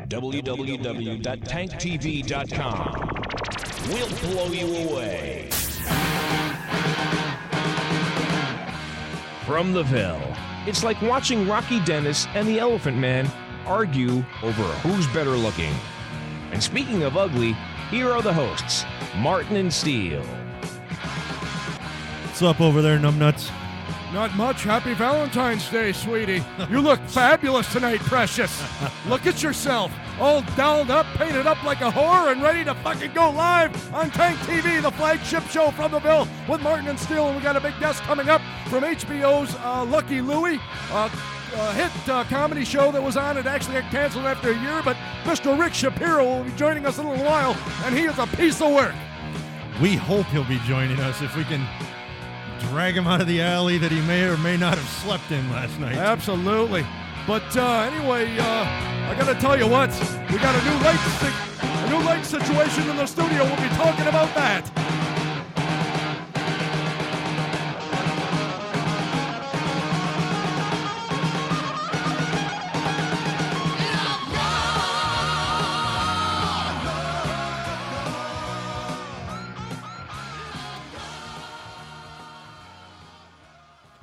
www.tanktv.com. We'll blow you away. From the Ville, it's like watching Rocky Dennis and the Elephant Man argue over who's better looking. And speaking of ugly, here are the hosts, Martin and Steele. What's up over there, numbnuts? Not much. Happy Valentine's Day, sweetie. You look fabulous tonight, precious. Look at yourself, all dolled up, painted up like a whore, and ready to fucking go live on Tank TV, the flagship show from the Ville with Martin and Steele. And we got a big guest coming up from HBO's Lucky Louie, hit comedy show that was on. It actually got canceled after a year, but Mr. Rick Shapiro will be joining us in a little while, and he is a piece of work. We hope he'll be joining us if we can drag him out of the alley that he may or may not have slept in last night. Absolutely. But anyway, I got to tell you what, we got a new light situation in the studio. We'll be talking about that.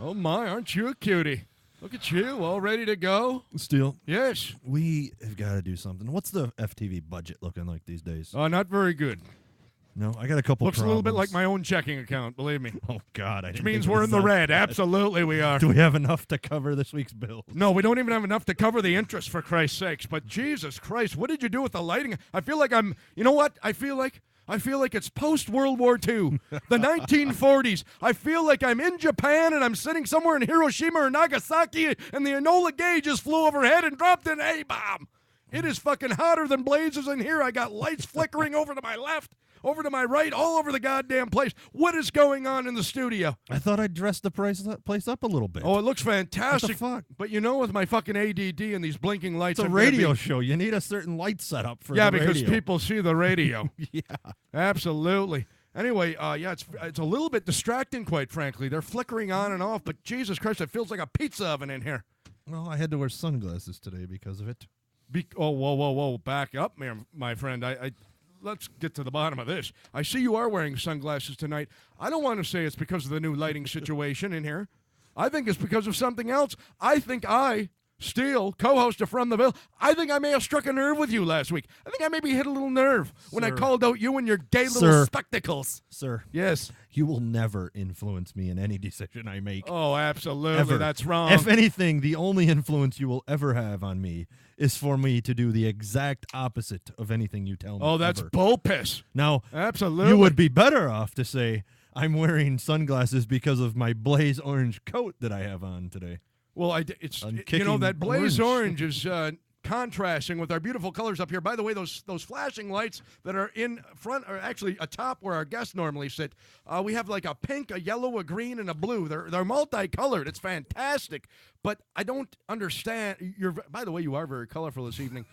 Oh my, aren't you a cutie? Look at you, all ready to go. Steele? Yes. We have got to do something. What's the FTV budget looking like these days? Not very good. No, I got a couple Looks problems. a little bit like my own checking account, believe me. Oh, God. Which means we're in the red. Absolutely we are. Do we have enough to cover this week's bills? No, we don't even have enough to cover the interest, for Christ's sakes. But Jesus Christ, what did you do with the lighting? I feel like you know what? I feel like it's post-World War II, the 1940s. I feel like I'm in Japan and I'm sitting somewhere in Hiroshima or Nagasaki and the Enola Gay just flew overhead and dropped an A-bomb. It is fucking hotter than blazes in here. I got lights flickering over to my left, over to my right, all over the goddamn place. What is going on in the studio? I thought I'd dress the place up a little bit. Oh, it looks fantastic. What the fuck? But you know, with my fucking ADD and these blinking lights, It's a radio show. You need a certain light setup for the radio. Yeah, because people see the radio. Yeah. Absolutely. Anyway, it's a little bit distracting, quite frankly. They're flickering on and off, but Jesus Christ, it feels like a pizza oven in here. Well, I had to wear sunglasses today because of it. Whoa. Back up, my friend. Let's get to the bottom of this. I see you are wearing sunglasses tonight. I don't want to say it's because of the new lighting situation in here. I think it's because of something else. I think Steele, co-host of From the Ville, I think I may have struck a nerve with you last week. I think I maybe hit a little nerve when I called out you and your gay little spectacles. Sir. Yes. You will never influence me in any decision I make. Oh, absolutely. Ever. That's wrong. If anything, the only influence you will ever have on me is for me to do the exact opposite of anything you tell me. Oh, that's ever. bull piss. Now, absolutely. You would be better off to say I'm wearing sunglasses because of my blaze orange coat that I have on today. Well, that blaze orange is contrasting with our beautiful colors up here. By the way, those flashing lights that are in front are actually atop where our guests normally sit. We have like a pink, a yellow, a green, and a blue. They're multicolored. It's fantastic. But I don't understand. By the way, you are very colorful this evening.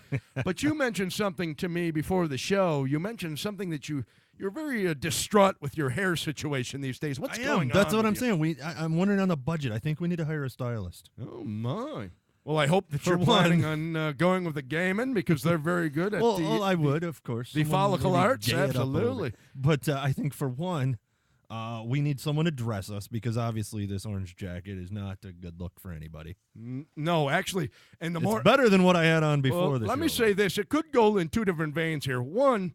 But you mentioned something to me before the show. You mentioned something that you're very distraught with your hair situation these days. What's going on? That's what I'm saying. I'm wondering on the budget. I think we need to hire a stylist. Oh, my. Well, I hope that you're planning on going with the gay men because they're very good at I would, of course. The follicle arts, absolutely. But I think for one, we need someone to dress us because obviously this orange jacket is not a good look for anybody. No, actually. And it's better than what I had on before this. Let me say this. It could go in two different veins here. One,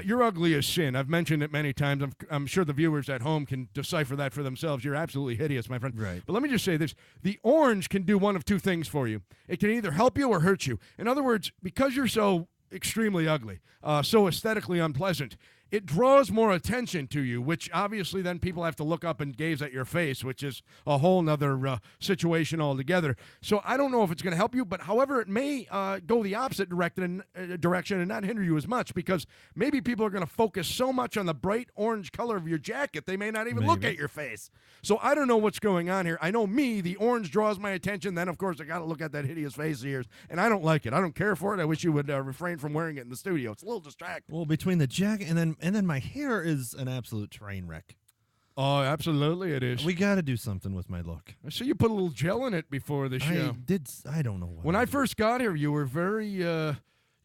you're ugly as sin. I've mentioned it many times. I'm sure the viewers at home can decipher that for themselves. You're absolutely hideous, my friend. Right. But let me just say this. The orange can do one of two things for you. It can either help you or hurt you. In other words, because you're so extremely ugly, so aesthetically unpleasant, it draws more attention to you, which obviously then people have to look up and gaze at your face, which is a whole nother situation altogether. So I don't know if it's going to help you, but however, it may go the opposite direction and not hinder you as much because maybe people are going to focus so much on the bright orange color of your jacket, they may not even look at your face. So I don't know what's going on here. I know the orange draws my attention. Then, of course, I got to look at that hideous face of yours, and I don't like it. I don't care for it. I wish you would refrain from wearing it in the studio. It's a little distracting. Well, between the jacket and then my hair is an absolute train wreck. Oh, absolutely it is. We got to do something with my look. I see you put a little gel in it before the show. I don't know. When I first got here, you were very,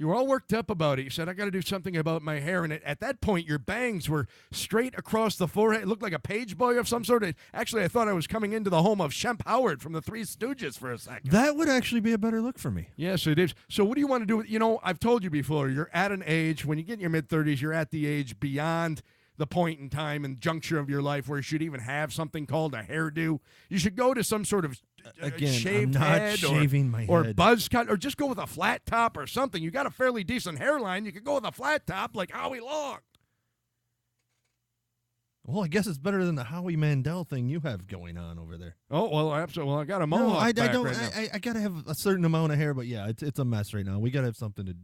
You were all worked up about it. You said, I got to do something about my hair. And at that point, your bangs were straight across the forehead. It looked like a page boy of some sort. Actually, I thought I was coming into the home of Shemp Howard from the Three Stooges for a second. That would actually be a better look for me. Yes, it is. So what do you want to do? You know, I've told you before, you're at an age, when you get in your mid-30s, you're at the age beyond the point in time and juncture of your life where you should even have something called a hairdo. You should go to some sort of shaved I'm not head shaving my or head. buzz cut, or just go with a flat top or something. You got a fairly decent hairline. You could go with a flat top like Howie Long. Well, I guess it's better than the Howie Mandel thing you have going on over there. Oh, well, absolutely. Well, I got a No, mohawk I back don't. right now. I got to have a certain amount of hair, but yeah, it's a mess right now. We got to have something to.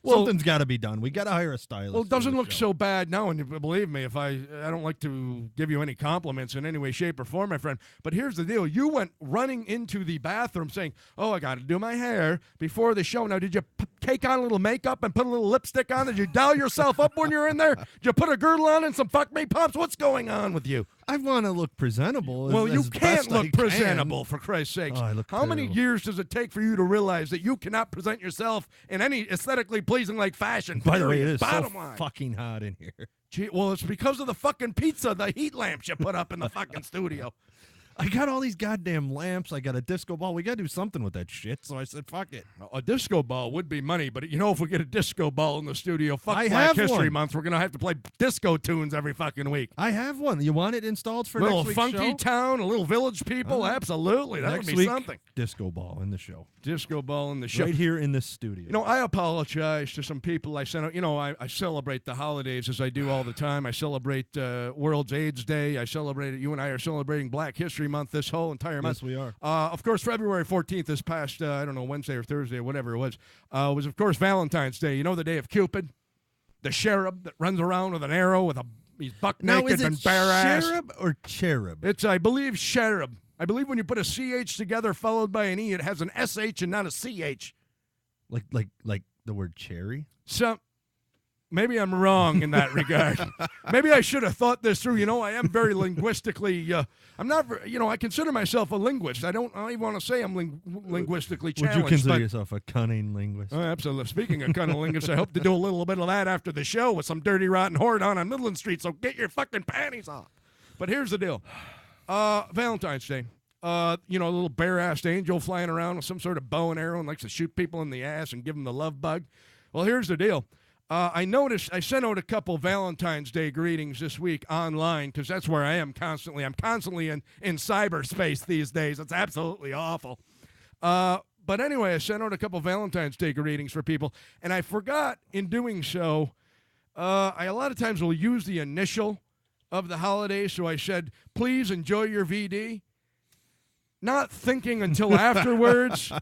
Well, something's got to be done. We got to hire a stylist. Well, it doesn't for the look show. so bad now, and believe me, if I don't like to give you any compliments in any way, shape, or form, my friend, but here's the deal. You went running into the bathroom saying, oh, I got to do my hair before the show. Now, did you take on a little makeup and put a little lipstick on? Did you doll yourself up when you're in there? Did you put a girdle on and some fuck me pumps? What's going on with you? I want to look presentable. Well, you as can't best I look presentable, for Christ's sakes. Oh, I look How many terrible. years does it take for you to realize that you cannot present yourself in any aesthetically pleasing like fashion? By the way, it period? is Bottom so line. fucking hot in here. Gee, well, it's because of the fucking pizza, the heat lamps you put up in the fucking studio. I got all these goddamn lamps. I got a disco ball. We got to do something with that shit. So I said, fuck it. A disco ball would be money, but you know, if we get a disco ball in the studio, fuck I Black have History one. Month, we're going to have to play disco tunes every fucking week. I have one. You want it installed for Little next week's funky show? town, a little village people, absolutely. That Next would be week, something. disco ball in the show. Disco ball in the show. Right here in this studio. You know, I apologize to some people I sent out. You know, I celebrate the holidays as I do all the time. I celebrate World's AIDS Day. I celebrate it. You and I are celebrating Black History Month this whole entire month. Yes, we are. Of course, February 14th, this past, I don't know, Wednesday or Thursday or whatever it was, of course, Valentine's Day. You know, the day of Cupid? The cherub that runs around with an arrow with he's buck Now, naked is and it bare ass. cherub or cherub? It's, I believe, cherub. I believe when you put a CH together followed by an E, it has an SH and not a CH. Like the word cherry? So maybe I'm wrong in that regard. Maybe I should have thought this through. You know, I am very linguistically. I'm not. You know, I consider myself a linguist. I don't even want to say I'm linguistically challenged. Would you consider but- yourself a cunning linguist? Oh, absolutely. Speaking of cunnilingus, I hope to do a little bit of that after the show with some dirty, rotten whore down on Midland Street. So get your fucking panties off. But here's the deal. Valentine's Day. You know, a little bare-assed angel flying around with some sort of bow and arrow and likes to shoot people in the ass and give them the love bug. Well, here's the deal. I noticed I sent out a couple Valentine's Day greetings this week online because that's where I am constantly. I'm constantly in cyberspace these days. It's absolutely awful. But anyway, I sent out a couple Valentine's Day greetings for people, and I forgot in doing so, I a lot of times will use the initial of the holiday, so I said, please enjoy your VD, not thinking until afterwards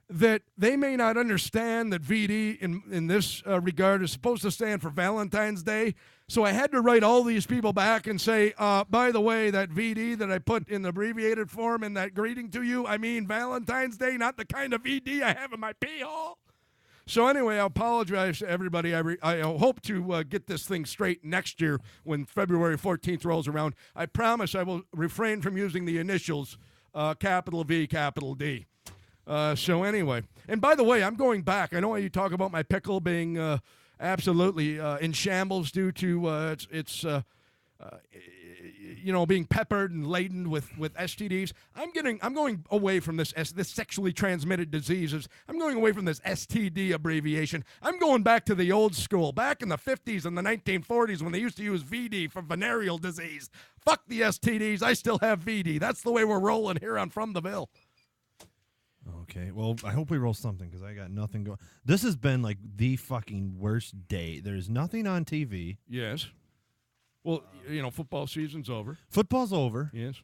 that they may not understand that VD in this regard is supposed to stand for Valentine's Day. So I had to write all these people back and say, by the way, that VD that I put in the abbreviated form in that greeting to you, I mean Valentine's Day, not the kind of VD I have in my pee hole. So anyway, I apologize to everybody. I hope to get this thing straight next year when February 14th rolls around. I promise I will refrain from using the initials, capital V, capital D. So anyway, and by the way, I'm going back. I know you talk about my pickle being absolutely in shambles due to its being peppered and laden with STDs. I'm going away from this sexually transmitted diseases. I'm going away from this STD abbreviation. I'm going back to the old school, back in the 50s and the 1940s when they used to use VD for venereal disease. Fuck the STDs. I still have VD. That's the way we're rolling here on From the Ville. Okay, well, I hope we roll something because I got nothing going. This has been like the fucking worst day. There's nothing on TV. Yes. Well, football season's over. Football's over. Yes.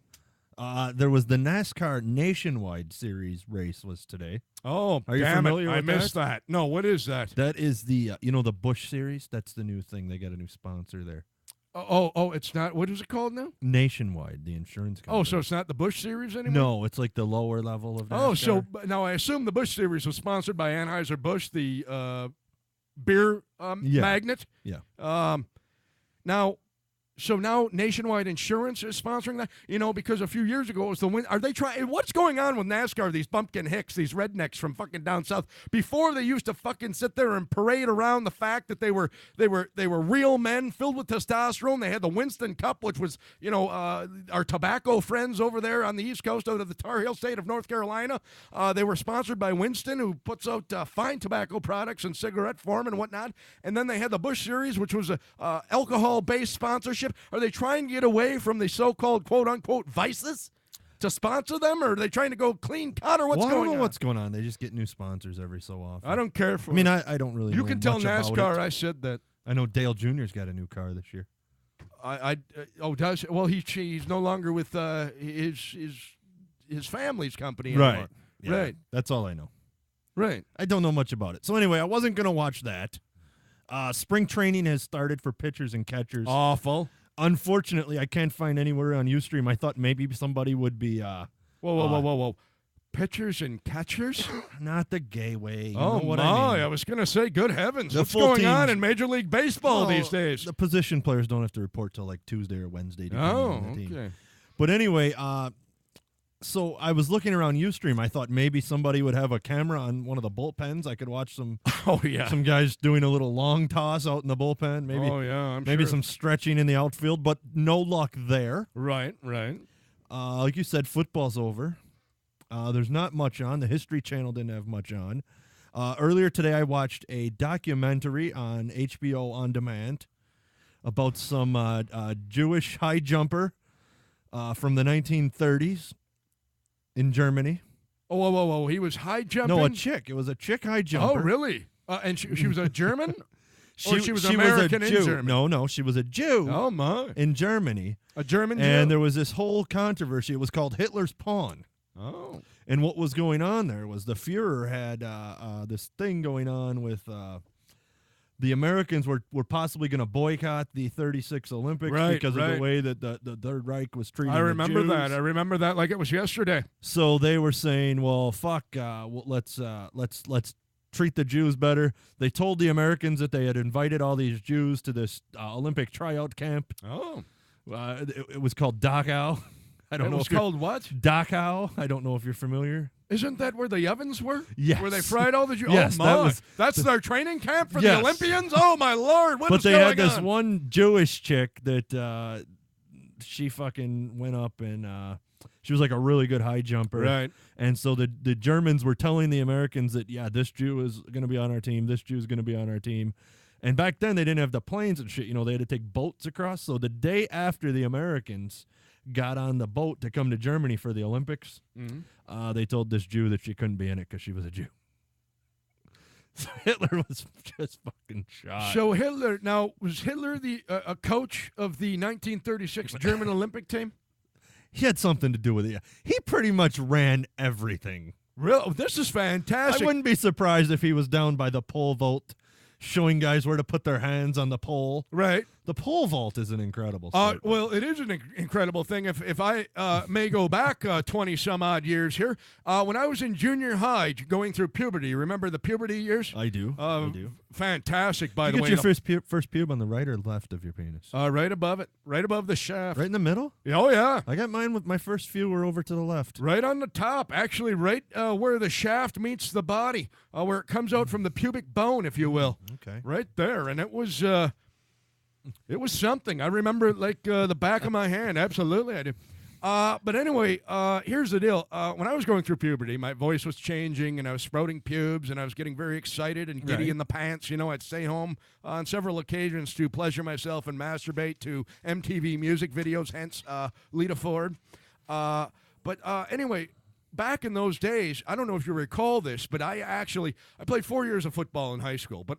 There was the NASCAR Nationwide Series race was today. Oh, Are you damn familiar it. I with missed that. No, what is that? That is the the Busch Series. That's the new thing. They got a new sponsor there. Oh, it's not. What is it called now? Nationwide, the insurance company. Oh, so it's not the Busch Series anymore? No, it's like the lower level of NASCAR. Oh, so now I assume the Busch Series was sponsored by Anheuser-Busch, the beer magnate. Yeah. Now, So now Nationwide Insurance is sponsoring that, because a few years ago it was the win. Are they trying? What's going on with NASCAR? These bumpkin hicks, these rednecks from fucking down south. Before they used to fucking sit there and parade around the fact that they were real men filled with testosterone. They had the Winston Cup, which was our tobacco friends over there on the East Coast out of the Tar Heel state of North Carolina. They were sponsored by Winston, who puts out fine tobacco products in cigarette form and whatnot. And then they had the Busch Series, which was a alcohol-based sponsorship. Are they trying to get away from the so-called quote-unquote vices to sponsor them, or are they trying to go clean cut, or what's going on? I don't know what's going on. They just get new sponsors every so often. I don't care for I don't really You know can tell much about NASCAR it. I said that. I know Dale Jr.'s got a new car this year. Does well he's no longer with his family's company anymore. Right. Yeah, Right. That's all I know. Right. I don't know much about it. So anyway, I wasn't going to watch that. Spring training has started for pitchers and catchers. Awful. Unfortunately, I can't find anywhere on Ustream. I thought maybe somebody would be Whoa. Pitchers and catchers? not the gay way. You Oh, know what my. I mean? I was going to say, good heavens. The What's full going on teams- in Major League Baseball Well, these days? The position players don't have to report till like Tuesday or Wednesday. depending on the team. Okay. But anyway, so I was looking around Ustream. I thought maybe somebody would have a camera on one of the bullpens. I could watch some Oh, yeah. some guys doing a little long toss out in the bullpen. Maybe Oh, yeah, I'm maybe sure. some stretching in the outfield, but no luck there. Right. Like you said, football's over. There's not much on. The History Channel didn't have much on. Earlier today, I watched a documentary on HBO On Demand about some Jewish high jumper from the 1930s in Germany. Oh, whoa. He was high jumping? No, a chick. It was a chick high jumper. Oh, really? And she was a German? Or she was a American in Jew. Germany? No, she was a Jew Oh, my. in Germany. A German Jew? And there was this whole controversy. It was called Hitler's Pawn. Oh. And what was going on there was the Fuhrer had this thing going on with the Americans were possibly going to boycott the 36 Olympics because of the way that the Third Reich was treating I the remember Jews. that. I remember that like it was yesterday. So they were saying, well, fuck, let's treat the Jews better. They told the Americans that they had invited all these Jews to this Olympic tryout camp. Oh. It was called Dachau. I don't know. It was called what? Dachau. I don't know if you're familiar. Isn't that where the ovens were? Yes. Where they fried all the Jews? Yes, oh, my. That's their training camp for the Yes. Olympians? Oh, my Lord. What But is they going had this on? one Jewish chick that she fucking went up and she was like a really good high jumper. Right. And so the Germans were telling the Americans that, yeah, this Jew is going to be on our team. This Jew is going to be on our team. And back then they didn't have the planes and shit. They had to take boats across. So the day after the Americans got on the boat to come to Germany for the Olympics, they told this Jew that she couldn't be in it because she was a Jew. So Hitler was just fucking shot. So Hitler, now, was Hitler the a coach of the 1936 German Olympic team? He had something to do with it. He pretty much ran everything. Real? This is fantastic. I wouldn't be surprised if he was down by the pole vault, showing guys where to put their hands on the pole. Right. The pole vault is an incredible sport. Well, it is an incredible thing. If I may go back 20-some-odd years here, when I was in junior high going through puberty, remember the puberty years? I do. I do. Fantastic, by You the get way. your first pube on the right or left of your penis? Right above it. Right above the shaft. Right in the middle? Oh, yeah. I got mine with my first few were over to the left. Right on the top. Actually, right where the shaft meets the body, where it comes out from the pubic bone, if you will. Okay. Right there. And it was something. I remember it like the back of my hand. Absolutely, I do. But anyway, here's the deal. When I was going through puberty, my voice was changing, and I was sprouting pubes, and I was getting very excited and giddy Right. in the pants. I'd stay home on several occasions to pleasure myself and masturbate to MTV music videos, hence Lita Ford. Anyway, back in those days, I don't know if you recall this, but I played 4 years of football in high school, but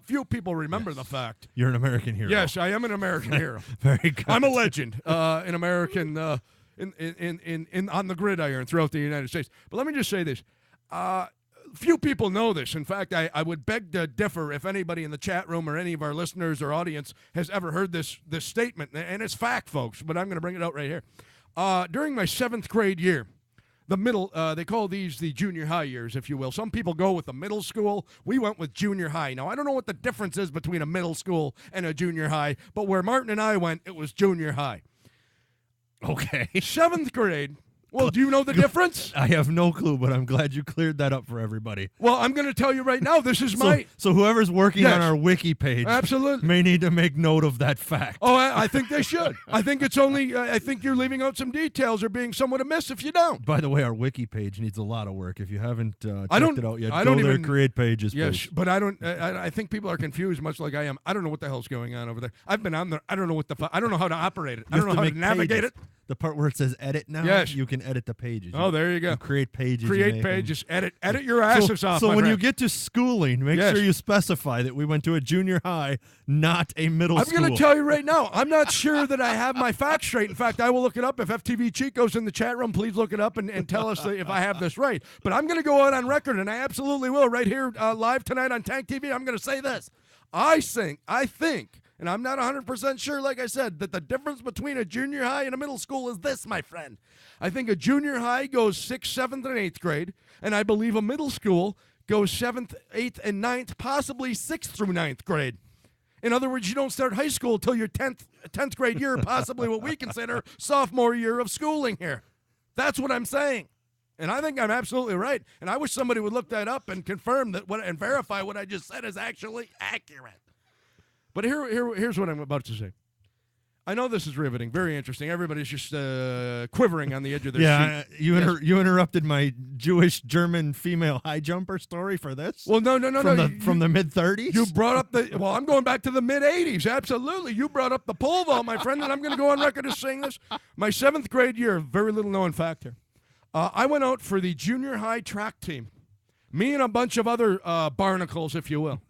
few people remember the fact. You're an American hero. Yes, I am an American hero. Very good. I'm a legend, an American in on the gridiron throughout the United States. But let me just say this: few people know this. In fact, I would beg to differ if anybody in the chat room or any of our listeners or audience has ever heard this statement, and it's fact, folks. But I'm going to bring it out right here. During my 7th grade year, the middle, they call these the junior high years, if you will. Some people go with the middle school. We went with junior high. Now, I don't know what the difference is between a middle school and a junior high, but where Martin and I went, it was junior high. Okay. 7th grade. Well, do you know the difference? I have no clue, but I'm glad you cleared that up for everybody. Well, I'm going to tell you right now, this is So whoever's working on our wiki page absolutely may need to make note of that fact. Oh, I think they should. I think it's only, I think you're leaving out some details or being somewhat amiss if you don't. By the way, our wiki page needs a lot of work. If you haven't checked it out yet, I go don't there, even create pages, Yes, please. but I think people are confused, much like I am. I don't know what the hell's going on over there. I've been on there. I don't know what I don't know how to operate it. I don't know how to navigate it. The part where it says edit now, Yes. you can edit the pages. Oh, there you go. You create pages. Create pages. Edit your asses off. So my when you friend. get to schooling, make Yes. sure you specify that we went to a junior high, not a middle I'm school. going to tell you right now, I'm not sure that I have my facts straight. In fact, I will look it up. If FTV Chico's in the chat room, please look it up and tell us if I have this right. But I'm going to go out on record, and I absolutely will, right here live tonight on Tank TV. I'm going to say this. I think, and I'm not 100% sure, like I said, that the difference between a junior high and a middle school is this, my friend. I think a junior high goes 6th, 7th, and 8th grade, and I believe a middle school goes 7th, 8th, and 9th, possibly 6th through 9th grade. In other words, you don't start high school until your 10th grade year, possibly what we consider sophomore year of schooling here. That's what I'm saying. And I think I'm absolutely right. And I wish somebody would look that up and confirm that and verify what I just said is actually accurate. But here's what I'm about to say. I know this is riveting, very interesting. Everybody's just quivering on the edge of their seat. You interrupted my Jewish German female high jumper story for this. Well, no. From the mid 30s. You brought up I'm going back to the mid 80s. Absolutely, you brought up the pole vault, my friend, and I'm going to go on record as saying this. My 7th grade year, very little known fact here. I went out for the junior high track team. Me and a bunch of other barnacles, if you will.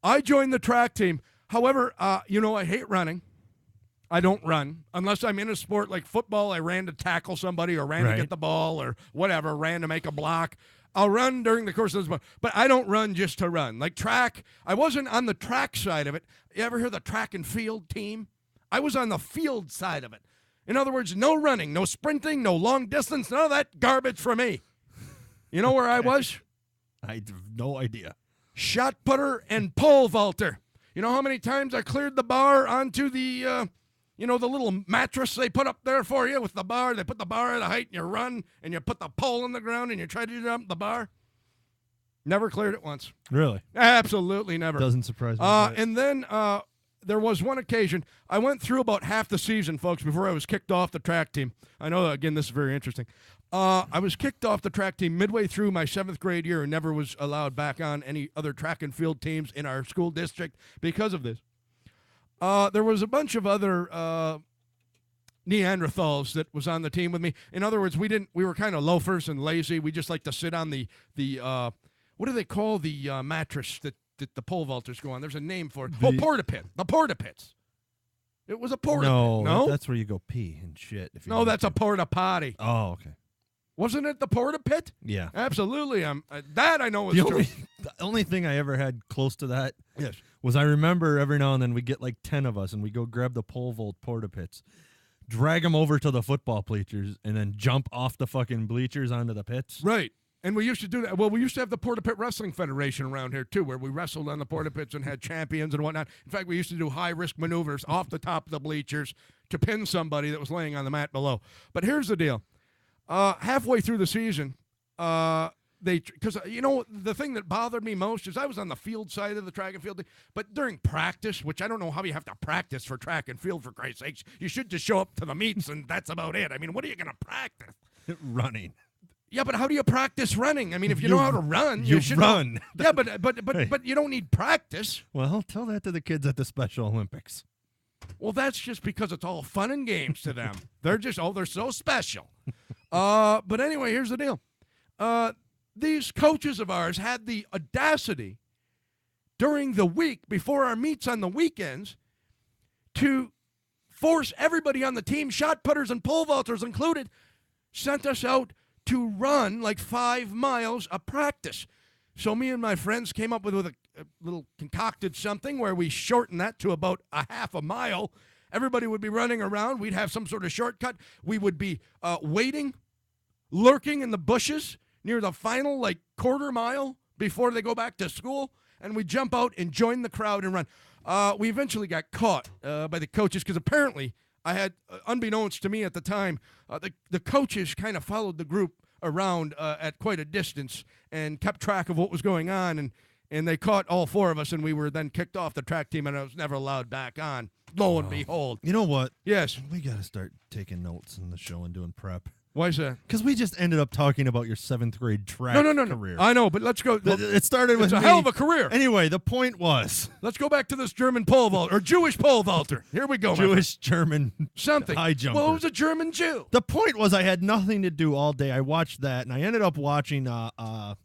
I joined the track team. However, I hate running. I don't run. Unless I'm in a sport like football, I ran to tackle somebody or ran to get the ball or whatever, ran to make a block. I'll run during the course of this sport, but I don't run just to run. Like track, I wasn't on the track side of it. You ever hear the track and field team? I was on the field side of it. In other words, no running, no sprinting, no long distance, none of that garbage for me. You know where I was? I have no idea. Shot putter and pole vaulter. You know how many times I cleared the bar onto the, the little mattress they put up there for you with the bar? They put the bar at a height and you run and you put the pole on the ground and you try to jump the bar. Never cleared it once. Really? Absolutely never. Doesn't surprise me. And then there was one occasion. I went through about half the season, folks, before I was kicked off the track team. I know, again, this is very interesting. I was kicked off the track team midway through my 7th grade year and never was allowed back on any other track and field teams in our school district because of this. There was a bunch of other Neanderthals that was on the team with me. In other words, we were kind of loafers and lazy. We just like to sit on the what do they call the mattress that the pole vaulters go on? There's a name for it. Porta pit. The porta pits. It was a porta pit. No, that's where you go pee and shit. No, that's a porta potty. Oh, okay. Wasn't it the porta pit? Yeah. Absolutely. That I know is true. The only thing I ever had close to that Yes. was I remember every now and then we get like 10 of us and we go grab the pole vault porta pits, drag them over to the football bleachers, and then jump off the fucking bleachers onto the pits. Right. And we used to do that. Well, we used to have the Porta Pit Wrestling Federation around here, too, where we wrestled on the Porta Pits and had champions and whatnot. In fact, we used to do high-risk maneuvers off the top of the bleachers to pin somebody that was laying on the mat below. But here's the deal. Halfway through the season, because, the thing that bothered me most is I was on the field side of the track and field, but during practice, which I don't know how you have to practice for track and field, for Christ's sakes, you should just show up to the meets and that's about it. I mean, what are you going to practice? Running. Yeah, but how do you practice running? I mean, if you know how to run, you should run. Yeah, but you don't need practice. Well, tell that to the kids at the Special Olympics. Well, that's just because it's all fun and games to them. They're so special. But anyway, here's the deal. These coaches of ours had the audacity during the week, before our meets on the weekends, to force everybody on the team, shot putters and pole vaulters included, sent us out to run like 5 miles of practice. So me and my friends came up with a little concocted something where we shortened that to about a half a mile. Everybody would be running around. We'd have some sort of shortcut. We would be waiting, lurking in the bushes near the final, like, quarter mile before they go back to school, and we jump out and join the crowd and run. We eventually got caught by the coaches because apparently I had, unbeknownst to me at the time, the coaches kind of followed the group around at quite a distance and kept track of what was going on, and they caught all four of us, and we were then kicked off the track team, and I was never allowed back on. Lo and behold. You know what? Yes. We got to start taking notes in the show and doing prep. Why is that? Because we just ended up talking about your 7th grade track career. I know, but let's go. It started with a hell of a career. Anyway, the point was. Let's go back to this German pole vaulter, or Jewish pole vaulter. Here we go. Jewish, German, something. high jumper. Well, it was a German Jew. The point was I had nothing to do all day. I watched that, and I ended up watching a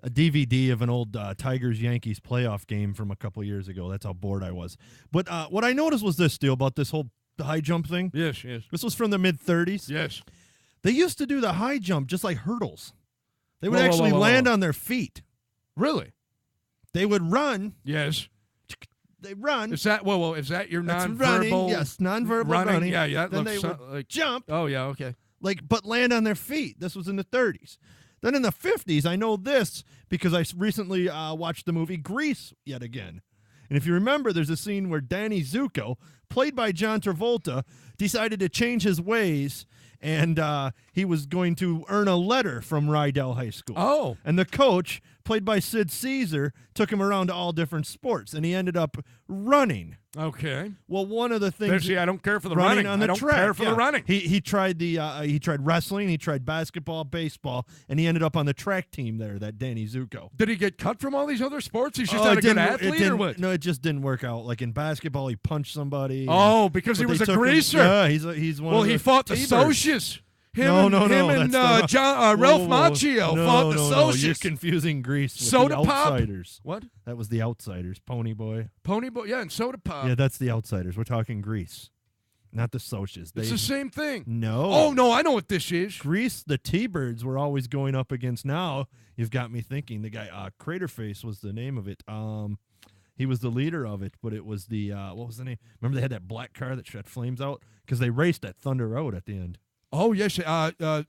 DVD of an old Tigers-Yankees playoff game from a couple years ago. That's how bored I was. But what I noticed was this, Steele, about this whole high jump thing. Yes, yes. This was from the mid-'30s. Yes. They used to do the high jump just like hurdles. They would actually land on their feet. Really? They would run. Yes. They run. Is that is that your That's nonverbal? running, yes, nonverbal running. Yeah, yeah. Then they would like jump. Oh, yeah, okay. But land on their feet. This was in the 30s. Then in the 50s, I know this because I recently watched the movie Grease yet again. And if you remember, there's a scene where Danny Zuko, played by John Travolta, decided to change his ways, and he was going to earn a letter from Rydell High School. Oh. And the coach, played by Sid Caesar, took him around to all different sports, and he ended up running. Okay. Well, one of the things I don't care for the running running. on the I don't track. care for the running. He tried he tried wrestling, he tried basketball, baseball, and he ended up on the track team there. That Danny Zuko. Did he get cut from all these other sports? He's just not a good athlete, or what? No, it just didn't work out. Like in basketball, he punched somebody. Oh, because he was a greaser. Yeah, he's one. Well, of the he fought the T-birds. Socius. No, Him and Ralph Macchio fought the Socius. You're confusing Grease with Soda the Pop? Outsiders. What? That was the Outsiders. Pony Boy. Pony Boy, yeah, and Soda Pop. Yeah, that's the Outsiders. We're talking Grease, not the Socius. It's the same thing. No. Oh, no, I know what this is. Grease, the T-Birds were always going up against. Now you've got me thinking. The guy, Craterface was the name of it. He was the leader of it, but it was the what was the name? Remember they had that black car that shot flames out because they raced at Thunder Road at the end. Oh, yes,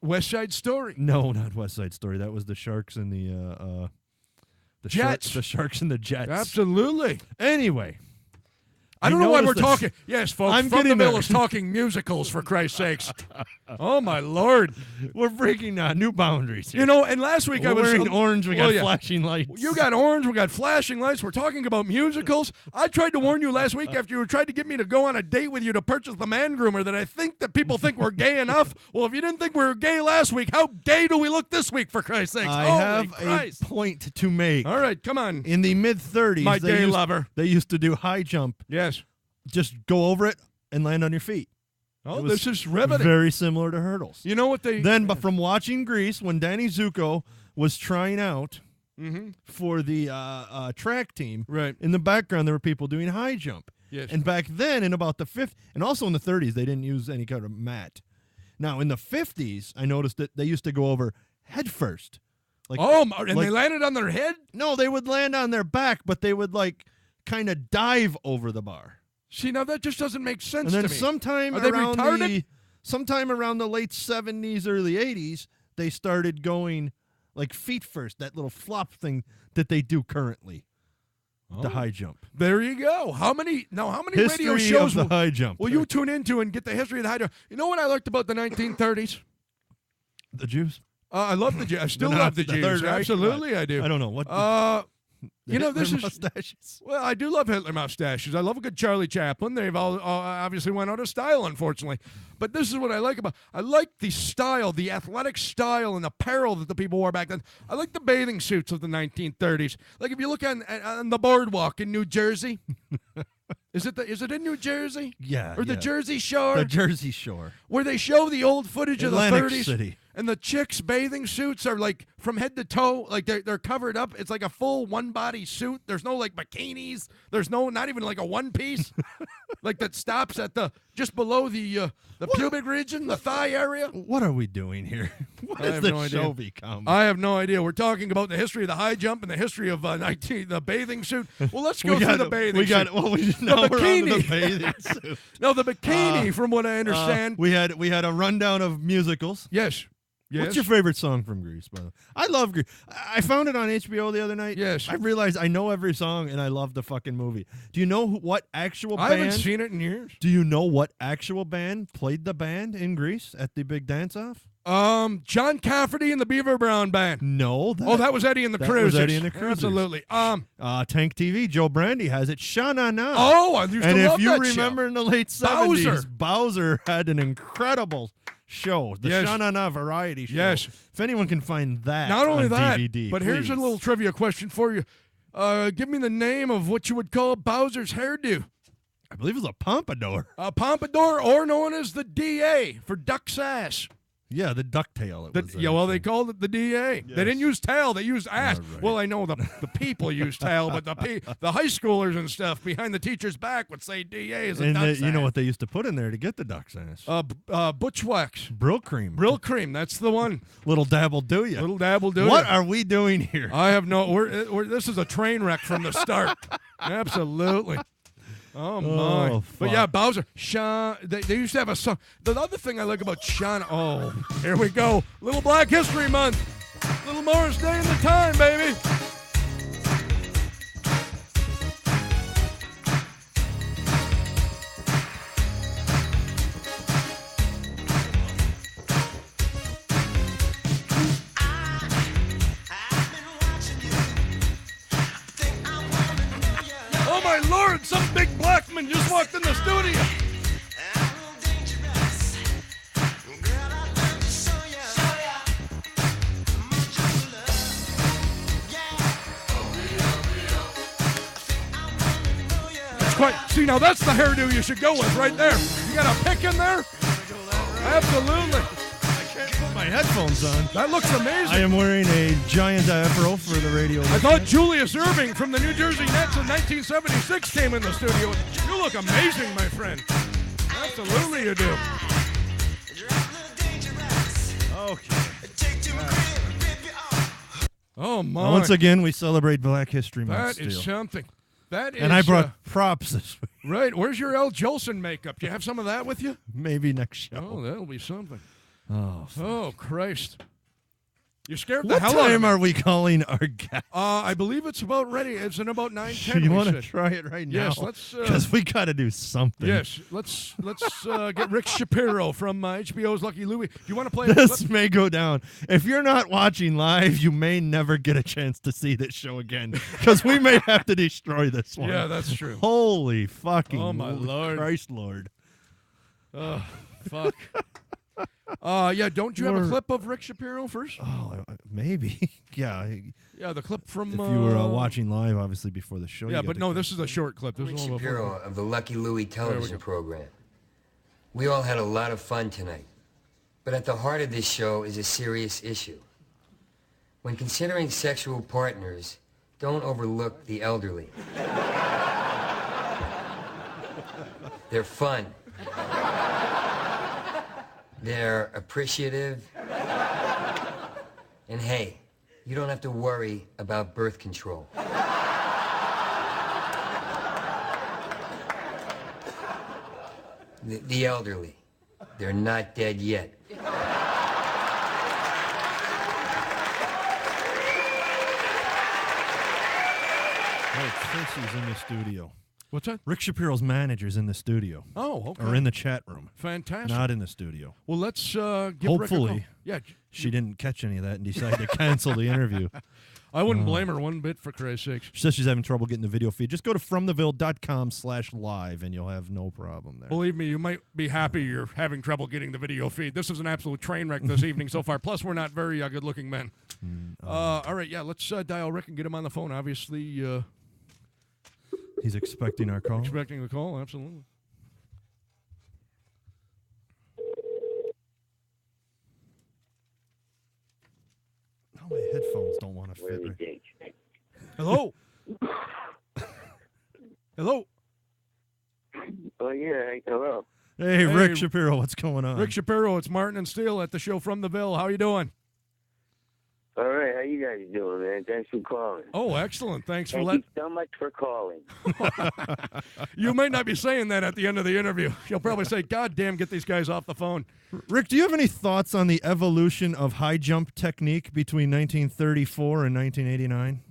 West Side Story. No, not West Side Story. That was the Sharks and the Jets. The Sharks and the Jets. Absolutely. Anyway. I don't know why we're talking. Yes, folks, I'm From the getting Mill there. is talking musicals, for Christ's sakes. Oh, my Lord. We're breaking new boundaries here. You know, and last week I was wearing orange. We got yeah. flashing lights. You got orange. We got flashing lights. We're talking about musicals. I tried to warn you last week after you tried to get me to go on a date with you to purchase the man groomer that I think that people think we're gay enough. Well, if you didn't think we were gay last week, how gay do we look this week, for Christ's sakes? I Holy have Christ. a point to make. All right, come on. In the mid-30s, My gay lover. They used to do high jump. Yes. Just go over it and land on your feet. Oh, this is riveting. Very similar to hurdles. You know what they... Then, but from watching Grease, when Danny Zuko was trying out for the track team, right. in the background there were people doing high jump. Yes. And back then, in about the 50s, and also in the 30s, they didn't use any kind of mat. Now, in the 50s, I noticed that they used to go over head first. Like, they landed on their head? No, they would land on their back, but they would, like, kind of dive over the bar. See, now that just doesn't make sense and then to me. sometime around the late 70s, early 80s, they started going like feet first, that little flop thing that they do currently. The high jump. There you go. How many history radio shows of the high jump will you tune into and get the history of the high jump? You know what I liked about the 1930s? The Jews? I love the Jews. I still love the Jews. Third Reich? Absolutely, I do. I don't know. What? This is mustaches. Well, I do love Hitler mustaches. I love a good Charlie Chaplin. They've all obviously went out of style, unfortunately. But this is what I like about. I like the style, the athletic style and apparel that the people wore back then. I like the bathing suits of the 1930s. Like if you look on the boardwalk in New Jersey. Is it in New Jersey? Yeah. Or the Jersey Shore? The Jersey Shore. Where they show the old footage Atlantic of the 30s. City. And the chicks' bathing suits are like from head to toe, like they're covered up. It's like a full one-body suit. There's no like bikinis. There's not even like a one piece, like that stops at just below the pubic region, the thigh area. What are we doing here? What has the show become? I have no idea. We're talking about the history of the high jump and the history of the bathing suit. Well, let's go through the bathing suit. The bikini. The bathing suit. No, the bikini. From what I understand, we had a rundown of musicals. Yes. Yes. What's your favorite song from Grease, by the way? I love Grease. I found it on HBO the other night. Yes. I realized I know every song, and I love the fucking movie. Do you know what actual I band? haven't seen it in years. Do you know what actual band played the band in Grease at the big dance-off? John Cafferty and the Beaver Brown Band. No. That was Eddie and the that Cruisers. was Eddie and the Cruisers. Absolutely. Tank TV, Joe Brandy has it. Sha-na-na. Oh, I used and to if love you that remember show. in the late 70s, Bowser had an incredible show, the Yes. Sha-na-na variety show. Yes. If anyone can find that Not only on that, DVD, but here's a please. little trivia question for you. Give me the name of what you would call Bowser's hairdo. I believe it was a pompadour. A pompadour, or known as the DA for duck's ass. Yeah, the ducktail. They called it the DA. They didn't use tail; they used ass. Right. Well, I know the people use tail, but the high schoolers and stuff behind the teacher's back would say DA is a And duck's you ass. know what they used to put in there to get the duck's ass? Butchwax. Brill cream. Brill cream, that's the one. Little dabble do ya. Little dabble do What ya. are we doing here? I have no. This is a train wreck from the start. Absolutely. Oh my! But yeah, Bowser. Sean. They used to have a song. The other thing I like about Sean. Oh, here we go. Little Black History Month. Little Morris Day in the time, baby. Oh my Lord! Some big black man just walked in the studio. See, now that's the hairdo you should go with right there. You got a pick in there? Absolutely. I can't put my headphones on. That looks amazing. I am wearing a giant afro for the radio. I thought Julius Erving from the New Jersey Nets in 1976 came in the studio. You look amazing, my friend. Absolutely you do. Okay. Oh, my. Once again, we celebrate Black History Month. That is something. That is. And I brought props this week. Right. Where's your L. Jolson makeup? Do you have some of that with you? Maybe next show. Oh, that'll be something. Oh, Oh, Christ. You scared the what hell out of time me. are we calling our guest? I believe it's about ready. It's in about 9:10. You we want to said. try it right now? Yes, let's. Because we got to do something. Yes, let's get Rick Shapiro from HBO's Lucky Louie. Do you want to play a This clip? may go down. If you're not watching live, you may never get a chance to see this show again because we may have to destroy this one. Yeah, that's true. Holy fucking Oh, my Lord. Christ, Lord. Oh, fuck. Yeah, don't you have a clip of Rick Shapiro first? Oh, maybe. Yeah. Yeah, the clip from. If you were watching live, obviously, before the show. Yeah, you but got no, the- this is a short clip. This Rick is one of Shapiro of the Lucky Louie television program. We all had a lot of fun tonight. But at the heart of this show is a serious issue. When considering sexual partners, don't overlook the elderly. They're fun. They're appreciative. And hey, you don't have to worry about birth control. The elderly, they're not dead yet. Oh, Tracy's in the studio. What's that? Rick Shapiro's manager's in the studio. Oh, okay. Or in the chat room. Fantastic. Not in the studio. Well, let's give Rick a Hopefully. call. Yeah, She didn't catch any of that and decided to cancel the interview. I wouldn't blame her one bit, for Christ's sakes. She says she's having trouble getting the video feed. Just go to fromtheville.com/live and you'll have no problem there. Believe me, you might be happy you're having trouble getting the video feed. This is an absolute train wreck this evening so far. Plus, we're not very good-looking men. All right, yeah, let's dial Rick and get him on the phone. Obviously, He's expecting our call. expecting the call, absolutely. No, my headphones don't want to fit. Right. Hello? Hello? Oh, yeah. Hello. Hey, Rick Shapiro, what's going on? Rick Shapiro, it's Martin and Steele at the show From the Ville. How you doing? All right, how you guys doing, man? Thanks for calling. Oh, excellent. Thanks for Thank letting. you so much for calling. You might not be saying that at the end of the interview. You'll probably say, God damn, get these guys off the phone. Rick, do you have any thoughts on the evolution of high jump technique between 1934 and 1989?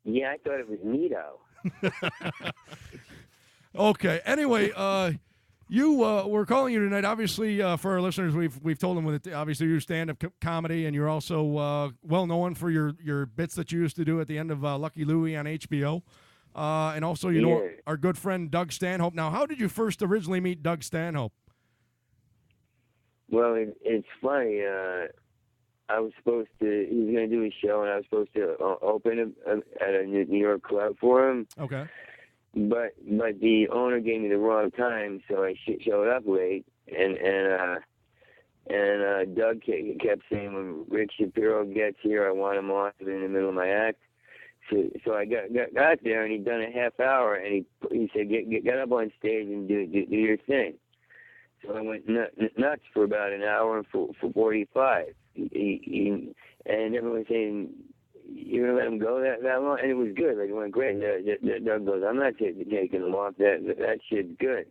Yeah, I thought it was Nito. Okay. Anyway, we're calling you tonight. Obviously, for our listeners, we've told them that obviously you stand-up comedy, and you're also well known for your bits that you used to do at the end of Lucky Louie on HBO, and also you know our good friend Doug Stanhope. Now, how did you first originally meet Doug Stanhope? Well, it's funny. I was supposed to. He was going to do a show, and I was supposed to open at a New York club for him. Okay. But the owner gave me the wrong time, so I showed up late, and Doug kept saying, when Rick Shapiro gets here, I want him on in the middle of my act. So I got there, and he'd done a half hour, and he said, get up on stage and do your thing. So I went nuts for about an hour and for 45. And everyone was saying, you're going to let him go that long? And it was good. Like, it went great. Doug goes, I'm not taking him off. That shit's good.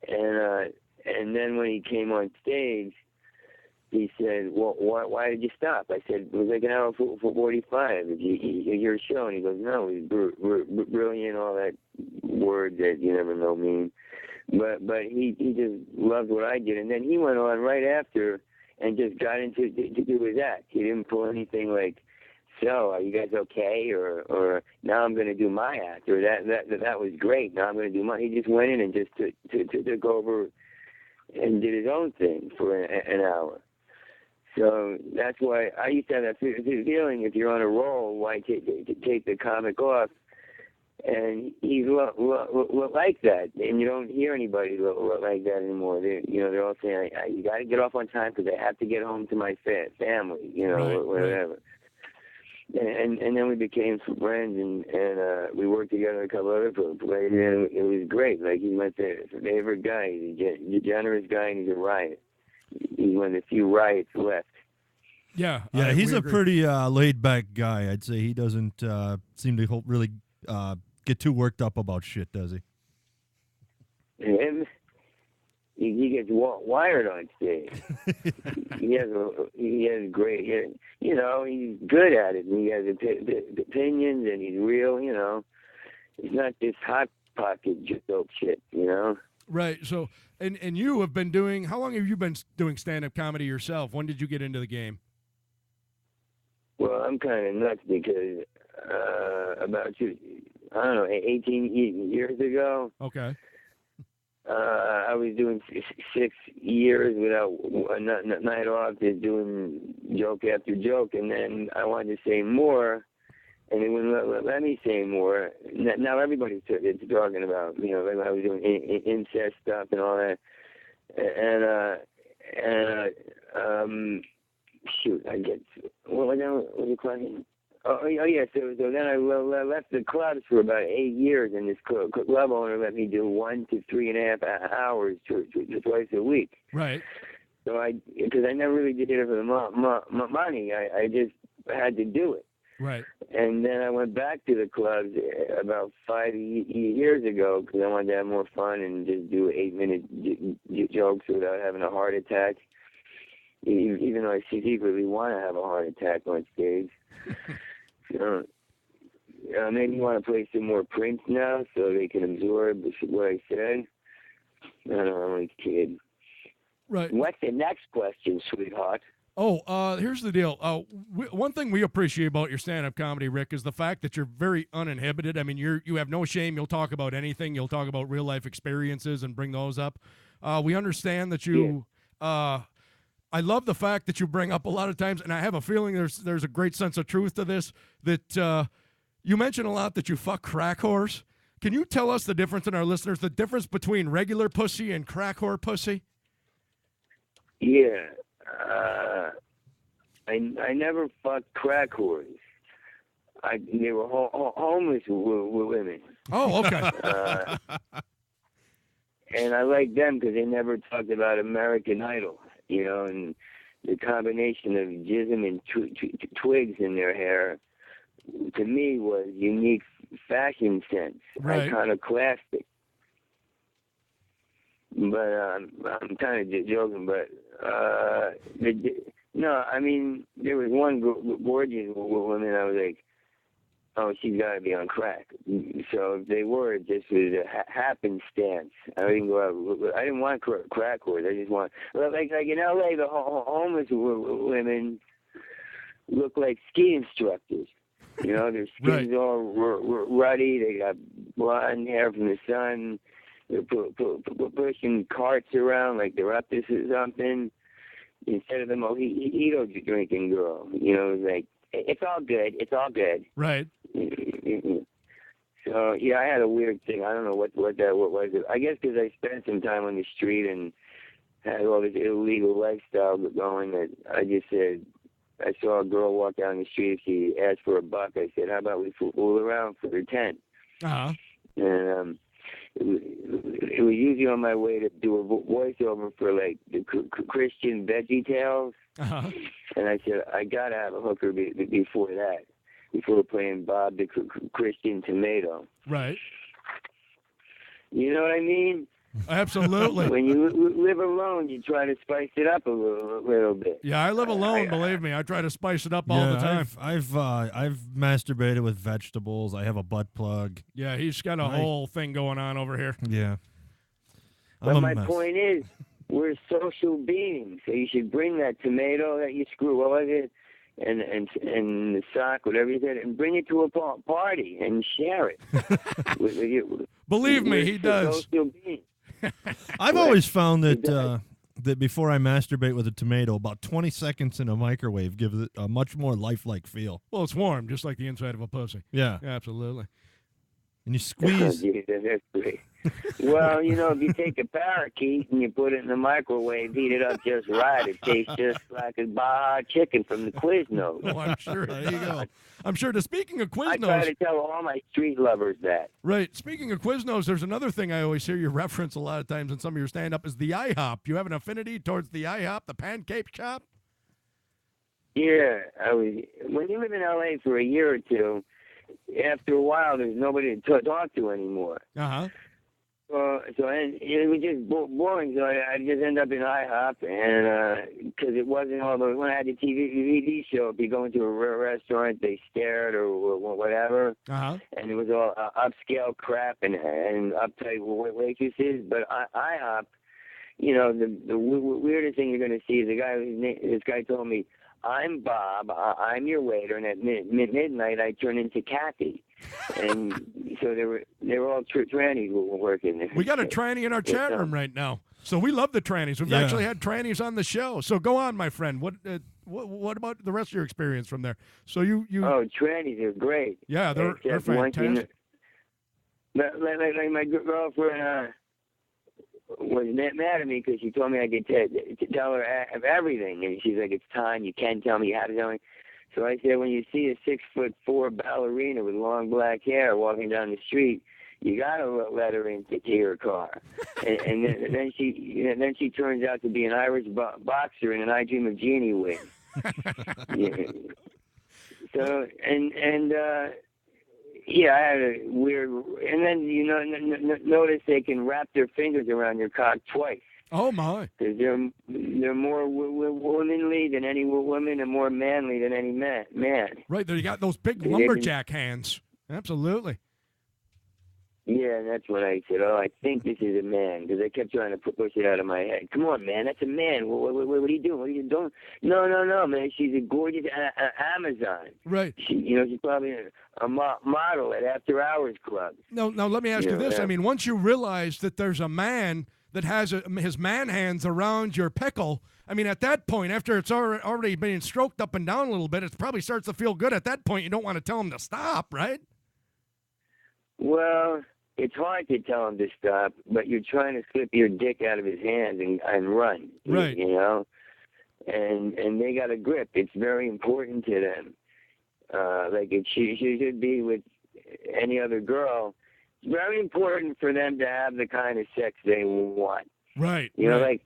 And then when he came on stage, he said, well, why did you stop? I said, it was like an hour for 45. Your show. And he goes, no, it was brilliant, all that word that you never know mean. But he just loved what I did. And then he went on right after and just got into to do his act. He didn't pull anything like, so are you guys okay? Or now I'm going to do my act. Or that was great. Now I'm going to do mine. He just went in and just took over and did his own thing for an hour. So that's why I used to have that feeling, if you're on a roll, why take the comic off? And he's like that, and you don't hear anybody like that anymore. They're all saying, "You got to get off on time because I have to get home to my family," right, whatever. Right. And then we became friends, and we worked together a couple other places, and it was great. Like, he's my favorite guy. He's a generous guy, and he's a riot. He's one of the few riots left. Yeah, he's a pretty laid-back guy. I'd say he doesn't seem to really get too worked up about shit, does he? Him, he gets wired on stage. he has great, he's good at it. And he has opinions, and he's real. He's not this hot pocket joke shit. Right. So, and you have been doing. How long have you been doing stand-up comedy yourself? When did you get into the game? Well, I'm kind of nuts because about 18 years ago. Okay. I was doing 6 years without a night off, just doing joke after joke, and then I wanted to say more, and they wouldn't let me say more. Now everybody's talking about, like I was doing incest stuff and all that, and shoot, I get what was the question? Oh yeah. So then I left the clubs for about 8 years, and this club owner let me do 1 to 3.5 hours twice a week. Right. So because I never really did it for the money, I just had to do it. Right. And then I went back to the clubs about 5 years ago because I wanted to have more fun and just do 8-minute jokes without having a heart attack. Even though I secretly want to have a heart attack on stage. Maybe you want to play some more Prince now so they can absorb what I said. I don't know, I'm a kid. Right. What's the next question, sweetheart? Oh, here's the deal. One thing we appreciate about your stand-up comedy, Rick, is the fact that you're very uninhibited. I mean, you have no shame. You'll talk about anything. You'll talk about real-life experiences and bring those up. We understand that you I love the fact that you bring up a lot of times, and I have a feeling there's a great sense of truth to this, that you mention a lot that you fuck crack whores. Can you tell us the difference in our listeners, the difference between regular pussy and crack whore pussy? Yeah. I never fucked crack whores. They were homeless women. Oh, okay. and I like them because they never talked about American Idol, and the combination of jism and twigs in their hair, to me, was unique fashion sense, Right. iconoclastic. But I'm kind of joking, but no, I mean, there was one gorgeous woman I was like, oh, she's got to be on crack. So if they were, it just was a happenstance. I didn't go out. I didn't want crack whores. I just want, like in L.A., the homeless women look like ski instructors. Their skin's all ruddy. They got blonde hair from the sun. They're pushing carts around like they're up to something. Instead of the mojito drinking girl, like, it's all good. It's all good. Right. So yeah, I had a weird thing. I don't know what was. I guess because I spent some time on the street and had all this illegal lifestyle going, that I just said, I saw a girl walk down the street. She asked for $1. I said, how about we fool around for 10? Uh-huh. And it was usually on my way to do a voiceover for like the Christian Veggie Tales. Uh-huh. And I said, I got to have a hooker before that, before playing Bob the Christian Tomato. Right. You know what I mean? Absolutely. When you live alone, you try to spice it up a little bit. Yeah, I live alone, believe me. I try to spice it up all the time. I've masturbated with vegetables. I have a butt plug. Yeah, he's got a whole thing going on over here. Yeah. But my point is, we're social beings, so you should bring that tomato that you screw over it and the sock, whatever you said, and bring it to a party and share it. Believe me, he does. Social beings. I've always found that that before I masturbate with a tomato, about 20 seconds in a microwave gives it a much more lifelike feel. Well, it's warm, just like the inside of a pussy. Yeah. Absolutely. And you squeeze. That's great. Well, if you take a parakeet and you put it in the microwave, heat it up just right, it tastes just like a Baja chicken from the Quiznos. Oh, I'm sure. There you go. I'm sure. Speaking of Quiznos, I try to tell all my street lovers that. Right. Speaking of Quiznos, there's another thing I always hear you reference a lot of times in some of your stand-up is the IHOP. You have an affinity towards the IHOP, the pancake shop? Yeah. When you live in L.A. for a year or two, after a while, there's nobody to talk to anymore. Uh-huh. And it was just boring. So I just end up in IHOP, and because it wasn't all the when I had the TV show, if you go into a restaurant, they stared or whatever, and it was all upscale crap and uptight waitresses. But IHOP, the weirdest thing you're going to see is this guy told me, I'm Bob, I'm your waiter, and at midnight I turn into Kathy. And so they were all trannies working there. We got a tranny in our chat room right now. So we love the trannies. We've actually had trannies on the show. So go on, my friend. What about the rest of your experience from there? So you Oh, trannies are great. Yeah, they're fantastic. Like my girlfriend was mad at me because she told me I could tell her everything, and she's like, "It's time. You can tell me. You have to tell me." So I said, when you see a 6'4" ballerina with long black hair walking down the street, you gotta let her into your car. and then she turns out to be an Irish boxer in an I Dream of Jeannie wig. Yeah. So yeah, I had a weird. And then notice they can wrap their fingers around your cock twice. Oh my! Because they're more womanly than any woman, and more manly than any man. Right there, you got those big lumberjack hands. Absolutely. Yeah, and that's when I said, "Oh, I think this is a man," because I kept trying to push it out of my head. Come on, man, that's a man. What are you doing? What are you doing? No, man. She's a gorgeous Amazon. Right. She's probably a model at After Hours Club. Now let me ask you this. I mean, once you realize that there's a man that has his man hands around your pickle, I mean, at that point, after it's already being stroked up and down a little bit, it probably starts to feel good. At that point, you don't want to tell him to stop, right? Well, it's hard to tell him to stop, but you're trying to slip your dick out of his hands and run. Right. And they got a grip. It's very important to them. Like she should be with any other girl. very important for them to have the kind of sex they want. Right. You know, right.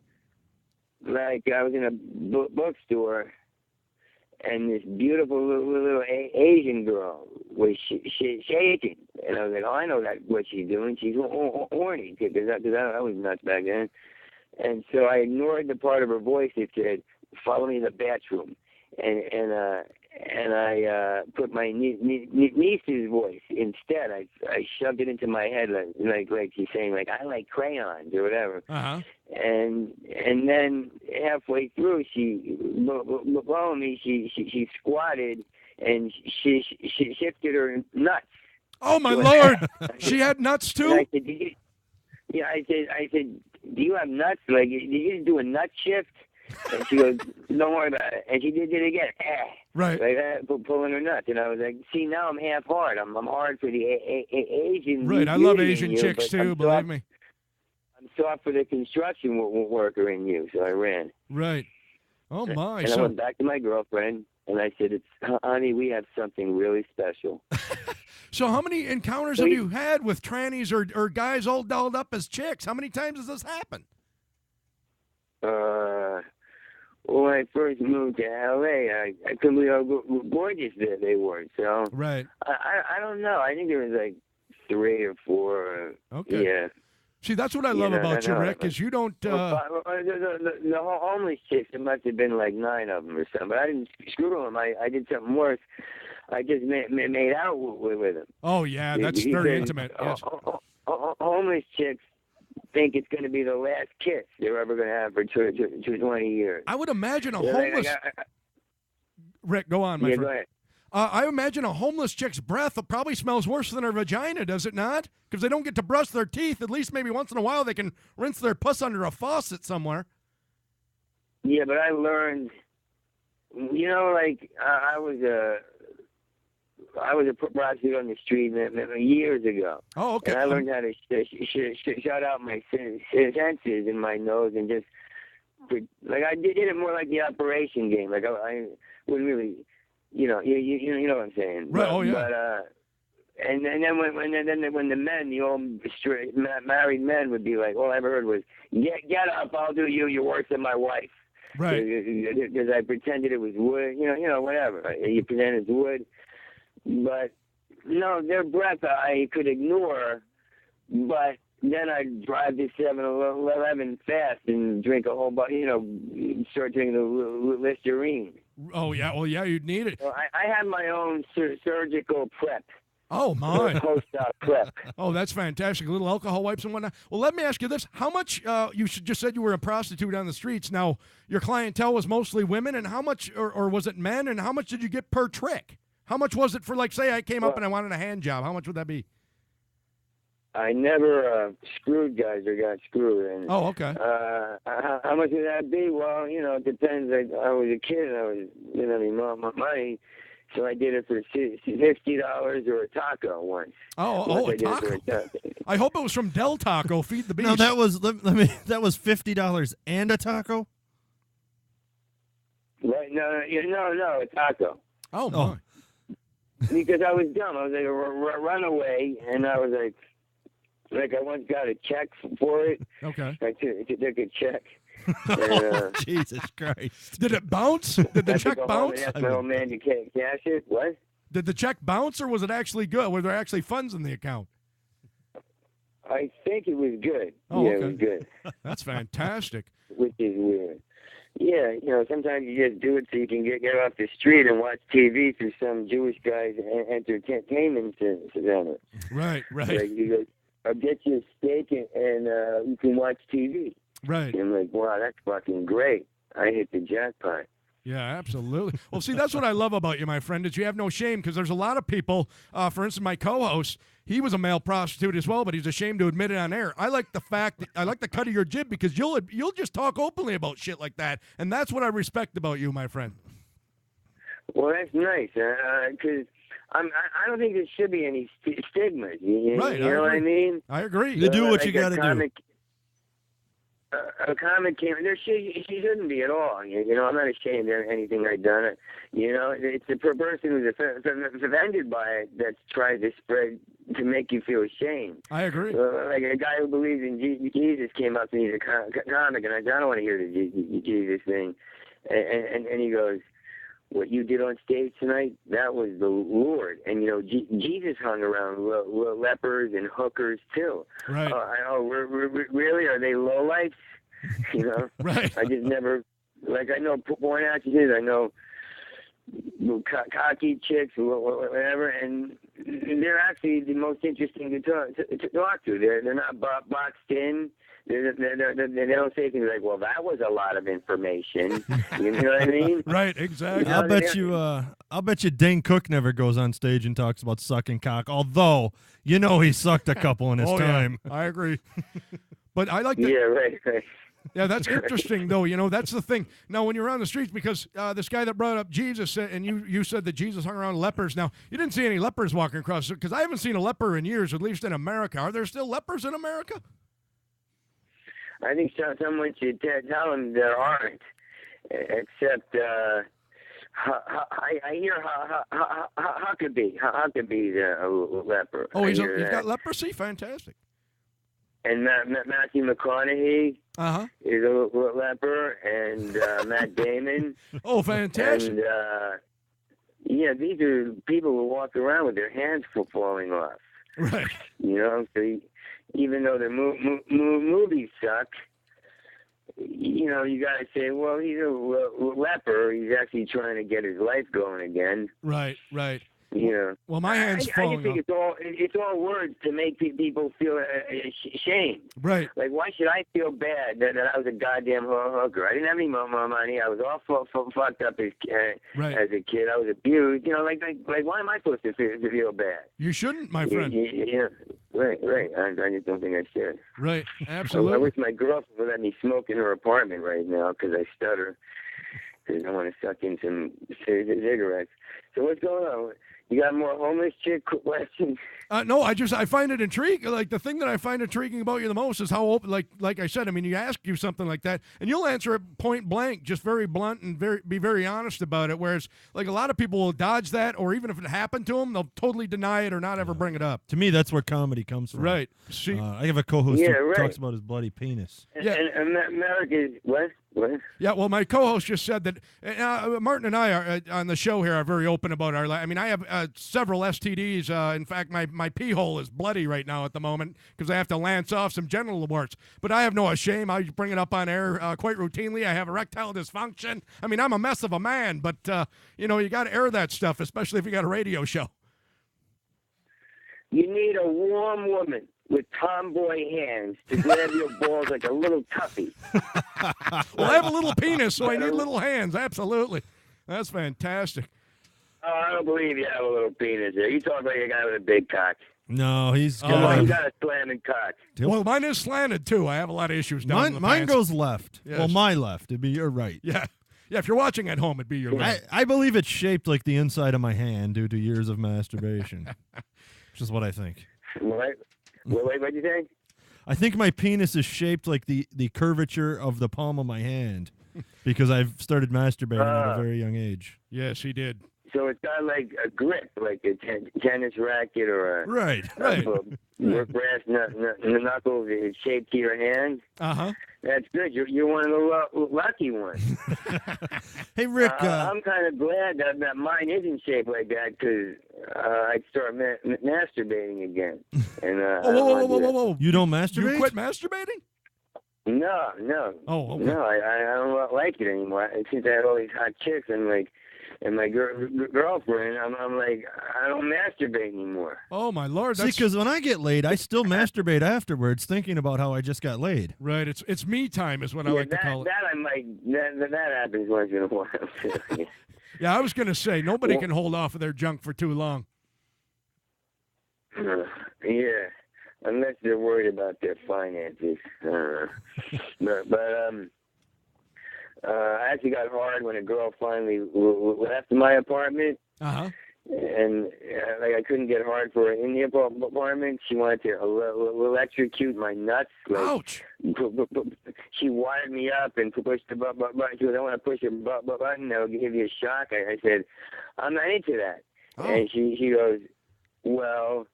like I was in a bookstore, and this beautiful little Asian girl was shaking, and I was like, "Oh, I know that what she's doing. She's horny," because I was nuts back then. And so I ignored the part of her voice that said, "Follow me to the bathroom," and I put my niece's voice instead. I shoved it into my head like she's saying, like, "I like crayons," or whatever. Uh-huh. And then halfway through, she below me, she squatted and she shifted her nuts. Oh my Lord! She had nuts too. And I said, I said, "Do you have nuts? Like, did you just do a nut shift?" And she goes, "Don't worry about it." And she did it again. Right. Like that, pulling her nuts. And I was like, "See, now I'm half hard. I'm hard for the Asian." Right. I love Asian chicks too. Believe me. I'm soft for the construction worker in you. So I ran. Right. Oh my. And I went back to my girlfriend and I said, "Honey, we have something really special." So how many encounters have you had with trannies or guys all dolled up as chicks? How many times has this happened? When I first moved to L.A., I couldn't believe how gorgeous they were. So right. I don't know. I think there was like 3 or 4. Okay. Yeah. See, that's what I love about you, Rick, is you don't... The homeless chicks, there must have been like 9 of them or something, but I didn't screw them. I did something worse. I just made out with them. Oh, yeah, that's very intimate. Yes. Homeless chicks think it's going to be the last kiss they're ever going to have for 20 years. I would imagine a homeless... Rick, go on, my friend. Go ahead. I imagine a homeless chick's breath probably smells worse than her vagina, does it not? Because they don't get to brush their teeth. At least maybe once in a while they can rinse their puss under a faucet somewhere. Yeah, but I learned, you know, like I was a prostitute on the street years ago. Oh, okay. And I learned how to shut out my senses in my nose and just, like, I did it more like the operation game. Like I wouldn't really, you know what I'm saying. Right. Oh yeah. But and then when the men, the old straight married men would be like, all I ever heard was, get up, I'll do you. You're worse than my wife. Right. Because I pretended it was wood. You know, whatever. You pretend it's wood. But no, their breath I could ignore, but then I'd drive to 7-Eleven fast and drink a whole bunch, start drinking the Listerine. Oh, yeah. Well, yeah, you'd need it. So I had my own surgical prep. Oh, my. Post-op prep. Oh, that's fantastic. A little alcohol wipes and whatnot. Well, let me ask you this. How much, you just said you were a prostitute on the streets. Now, your clientele was mostly women, and how much, or was it men, and how much did you get per trick? How much was it for, like, say I came up and I wanted a hand job? How much would that be? I never screwed guys or got screwed. And, oh, okay. How much would that be? Well, it depends. I was a kid and I was, my money. So I did it for $50 or a taco once. A taco. I hope it was from Del Taco. Feed the beast. No, that was that was $50 and a taco. Right? No, a taco. Oh my! Because I was dumb. I was like a runaway, and I was like I once got a check for it. Okay. I took a check. Jesus Christ! Did it bounce? Did the check bounce? I asked my old man to cash it. What? Did the check bounce, or was it actually good? Were there actually funds in the account? I think it was good. Oh, yeah, okay. It was good. That's fantastic. Which is weird. Yeah, sometimes you just do it so you can get off the street and watch TV through some Jewish guy's entertainment center. Right. Like you go, I'll get you a steak and you can watch TV. Right. And I'm like, wow, that's fucking great. I hit the jackpot. Yeah, absolutely. Well, see, that's what I love about you, my friend, is you have no shame, because there's a lot of people, for instance, my co-host, he was a male prostitute as well, but he's ashamed to admit it on air. I like the fact that I like the cut of your jib, because you'll just talk openly about shit like that, and that's what I respect about you, my friend. Well, that's nice, because I don't think there should be any stigma. You know what I mean? I agree. You do what you got to do. a comic came. She shouldn't be at all. You know, I'm not ashamed of anything I've done. You know, it's the person who's offended by it that tries to spread to make you feel ashamed. I agree. Like a guy who believes in Jesus came up to me, he's a comic, and I don't want to hear the Jesus thing. And he goes, what you did on stage tonight, that was the Lord. And, you know, Jesus hung around lepers and hookers, too. Right. Really? Are they lowlifes? You know? Right. I just never, like, I know porn actresses, I know cocky chicks, whatever, and they're actually the most interesting to talk to. They're not boxed in. They don't say things like, well, that was a lot of information. You know what I mean? Right, exactly. I'll bet you Dane Cook never goes on stage and talks about sucking cock, although you know he sucked a couple in his time. Yeah, I agree. But I like that. Yeah, right. Yeah, that's interesting, though. You know, that's the thing. Now, when you're on the streets, because this guy that brought up Jesus, and you said that Jesus hung around lepers. Now, you didn't see any lepers walking across, because I haven't seen a leper in years, at least in America. Are there still lepers in America? I think someone should tell them there aren't, except I hear Huckabee's a leper. Oh, he's got leprosy? Fantastic. And Matthew McConaughey is a leper, and Matt Damon. Oh, fantastic. And, yeah, these are people who walk around with their hands falling off. Right. You know, so even though the movies suck, you know, you got to say, well, he's a leper. He's actually trying to get his life going again. Right, right. You know. Well, my hand's falling I just think it's all words to make people feel ashamed. Right. Like, why should I feel bad that I was a goddamn hooker? I didn't have any more money. I was all fucked up as a kid. I was abused. You know, like why am I supposed to feel bad? You shouldn't, my friend. Yeah. Right. I just don't think I should. Right. Absolutely. I wish my girlfriend would let me smoke in her apartment right now because I stutter. Because I want to suck in some cigarettes. So what's going on? You got more homeless chick questions? No, I find it intriguing. Like, the thing that I find intriguing about you the most is how open, like I said, I mean, you ask you something like that, and you'll answer it point blank, just very blunt and be very honest about it, whereas, like, a lot of people will dodge that, or even if it happened to them, they'll totally deny it or not ever bring it up. To me, that's where comedy comes from. Right. See, I have a co-host who talks about his bloody penis. Yeah. And America's, what? Yeah, well, my co-host just said that Martin and I are on the show here are very open about our. I mean, I have several STDs. In fact, my pee hole is bloody right now at the moment because I have to lance off some genital warts. But I have no shame. I bring it up on air quite routinely. I have erectile dysfunction. I mean, I'm a mess of a man, but you know, you got to air that stuff, especially if you got a radio show. You need a warm woman with tomboy hands to grab your balls like a little tuffy. Well, I have a little penis, so I need little hands. Absolutely. That's fantastic. Oh, I don't believe you have a little penis there. You talk like a guy with a big cock. No, he's got you got a slamming cock. Well, mine is slanted, too. I have a lot of issues down in the mine pants. goes left. Yes. Well, my left. It'd be your right. Yeah. Yeah, if you're watching at home, it'd be your right. I believe it's shaped like the inside of my hand due to years of masturbation, which is what I think. What? What'd you say? I think my penis is shaped like the curvature of the palm of my hand because I've started masturbating at a very young age. Yes, he did. So it's got like a grip, like a tennis racket or a right. brass knuckles shaped to your hand. That's good. You're one of the lucky ones. Hey, Rick. I'm kind of glad that mine isn't shaped like that because I'd start masturbating again. And whoa! You don't masturbate? You quit masturbating? No. Oh, okay. No, I don't like it anymore. Since I had all these hot chicks and my girlfriend, I'm like, I don't masturbate anymore. Oh, my Lord. See, because when I get laid, I still masturbate afterwards, thinking about how I just got laid. Right. It's me time is what I like to call it. That happens once in a while, too. Yeah, I was going to say, nobody can hold off of their junk for too long. Yeah, unless they're worried about their finances. I actually got hard when a girl finally left my apartment. And like I couldn't get hard for her in the apartment. She wanted to electrocute my nuts. Like, Ouch! She wired me up and pushed the button. She goes, "I want to push a button that'll give you a shock." I said, "I'm not into that." Oh. And she goes, "Well,"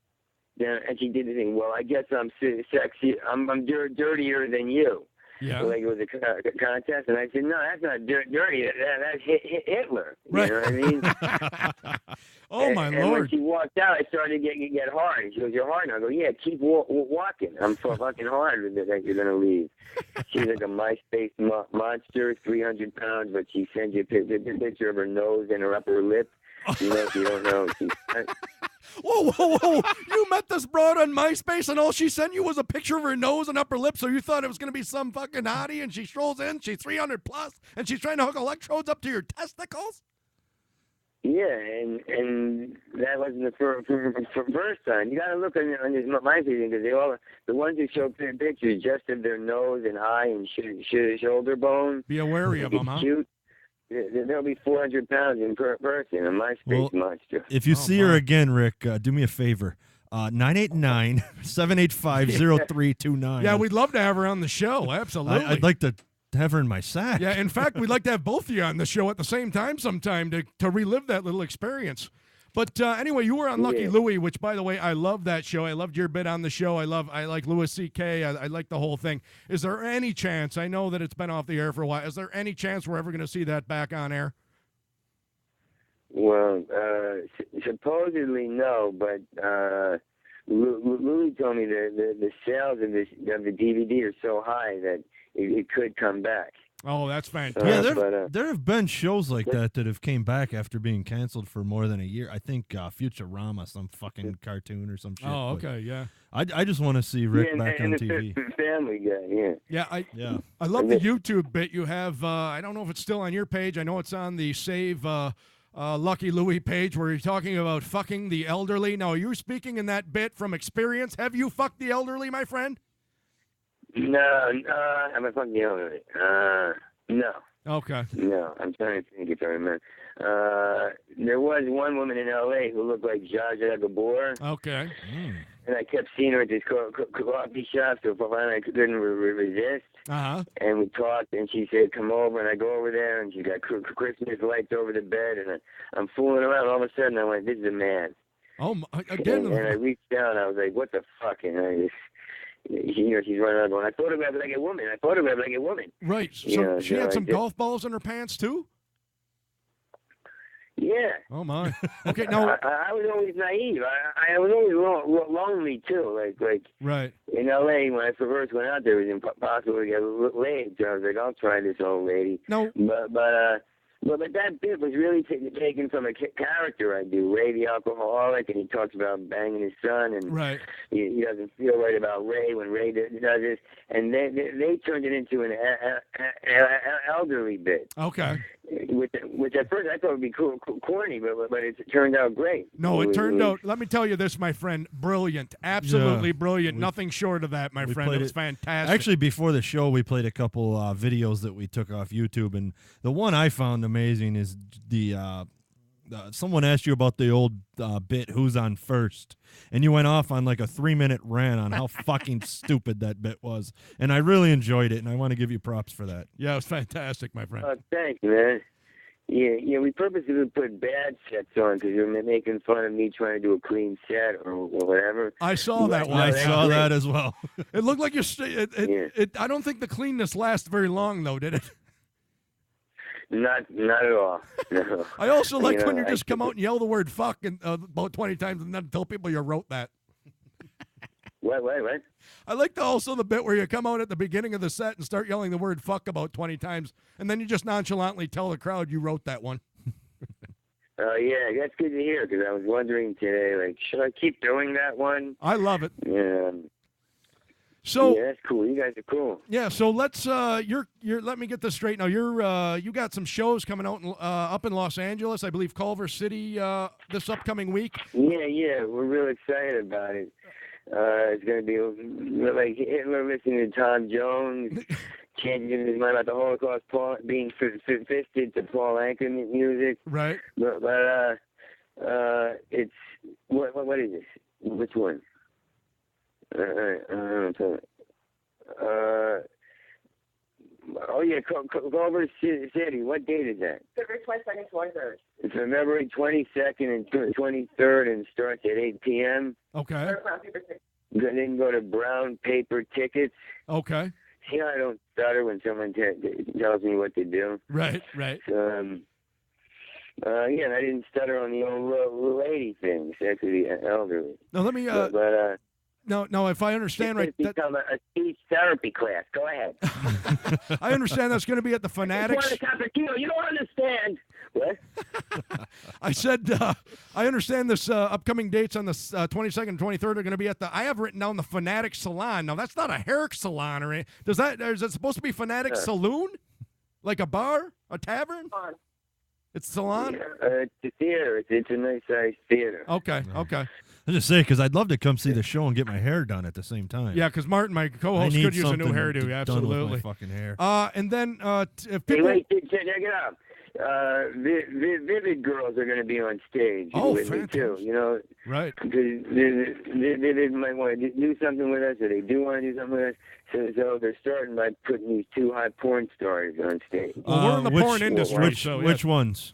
and she did the thing. "Well, I guess I'm sexy. I'm dirtier than you." Yeah. Like it was a contest, and I said, "No, that's not dirty. That's Hitler." You Right. know what I mean? Oh, my and when Lord. she walked out, I started to get hard. And she goes, "You're hard." And I go, "Yeah, keep walking. I'm fucking hard that you're gonna leave." She's like a MySpace monster, 300 pounds, but she sends you a picture of her nose and her upper lip. You know, if you don't know. Whoa. You met this broad on MySpace and all she sent you was a picture of her nose and upper lip, so you thought it was going to be some fucking hottie, and she strolls in, she's 300 plus, and she's trying to hook electrodes up to your testicles? Yeah, and that wasn't the first time. You got to look on his MySpace because they all, the ones who show pictures just of their nose and eye and shoulder bone. Be wary of them, huh? Cute. There'll be 400 pounds in per person, a MySpace monster. If you see her again, Rick, do me a favor. 989-785-0329. Yeah, we'd love to have her on the show. Absolutely. I'd like to have her in my sack. Yeah, in fact, we'd like to have both of you on the show at the same time sometime to relive that little experience. But anyway, you were on Lucky Louie, which, by the way, I love that show. I loved your bit on the show. I like Louis C.K. I like the whole thing. Is there any chance, I know that it's been off the air for a while, is there any chance we're ever going to see that back on air? Well, supposedly no, but Louie told me the sales of the DVD are so high that it could come back. Oh, that's fantastic. Yeah, there have been shows like that have came back after being canceled for more than a year. I think Futurama, some fucking cartoon or some shit. Oh, okay, yeah. I just want to see Rick back on TV. The Family Guy, yeah. I love the YouTube bit you have. I don't know if it's still on your page. I know it's on the Save Lucky Louie page where you're talking about fucking the elderly. Now, are you speaking in that bit from experience? Have you fucked the elderly, my friend? No, I'm a fucking elderly. No. Okay. No, I'm trying to think if I remember. There was one woman in L.A. who looked like Zsa Zsa Gabor. Okay. And I kept seeing her at this coffee shop, so finally I couldn't resist. Uh-huh. And we talked, and she said, "Come over," and I go over there, and she got Christmas lights over the bed, and I'm fooling around. All of a sudden, I went, "This is a man." Oh, again. And I reached down, I was like, "What the fuck?" And I just... she's running around going, "I photographed like a woman. I photographed like a woman." Right. So she had some golf balls in her pants, too? Yeah. Oh, my. Okay, now... I was always naive. I was always lonely, too. Like right. In L.A., when I first went out there, it was impossible to get laid. So I was like, I'll try this old lady. No. But that bit was really taken from a character I do, Ray the alcoholic, and he talks about banging his son, and right. he doesn't feel right about Ray when Ray does this, and they turned it into an elderly bit. Okay. Which at first I thought would be corny, but it turned out great. No, it turned out, let me tell you this, my friend, brilliant. Absolutely brilliant. Nothing short of that, my friend. It was fantastic. Actually, before the show, we played a couple videos that we took off YouTube, and the one I found amazing is the someone asked you about the old bit, "Who's on first?" And you went off on like a 3-minute rant on how fucking stupid that bit was. And I really enjoyed it, and I want to give you props for that. Yeah, it was fantastic, my friend. Thanks, man. Yeah, we purposely put bad sets on because you're making fun of me trying to do a clean set or whatever. I saw that one. I saw that as well. It looked like I don't think the cleanness lasts very long, though, did it? Not at all. No. I also like when you just come out and yell the word "fuck" and, about 20 times and then tell people you wrote that. What? I like also the bit where you come out at the beginning of the set and start yelling the word "fuck" about 20 times, and then you just nonchalantly tell the crowd you wrote that one. Yeah, that's good to hear because I was wondering today, like, should I keep doing that one? I love it. Yeah. So yeah, that's cool. You guys are cool. Yeah, so let's you're let me get this straight now. You got some shows coming out up in Los Angeles, I believe Culver City this upcoming week. Yeah, we're real excited about it. It's going to be like Hitler listening to Tom Jones, changing his mind about the Holocaust, being fisted to Paul Anka music. Right. But It's what is this? Which one? Oh yeah, Culver City. What date is that? February 22nd, 23rd. It's February 22nd and 23rd, and starts at 8 p.m. Okay. Then go to Brown Paper Tickets. Okay. See, I don't stutter when someone tells me what to do. Right. Yeah, I didn't stutter on the old lady thing. It's actually the elderly. Now let me. No. If I understand right, that become a speech therapy class. Go ahead. I understand that's going to be at the Fanatics. You don't understand. What? I said, I understand this upcoming dates on the 22nd and 23rd are going to be at the, I have written down the Fanatic Salon. Now, that's not a hair salon or anything. Is it supposed to be Fanatic Saloon? Like a bar? A tavern? It's salon? It's a theater. It's a nice-sized theater. Okay. I just say, because I'd love to come see the show and get my hair done at the same time. Yeah, because Martin, my co-host, could use a new hairdo. Absolutely. Done with my fucking hair. And then if people... Hey, wait, check it out. Vivid Girls are going to be on stage with me too. You know, right? Because they might want to do something with us, or they do want to do something with us. So they're starting by putting these two hot porn stars on stage. Well, we're in the porn industry. Which ones?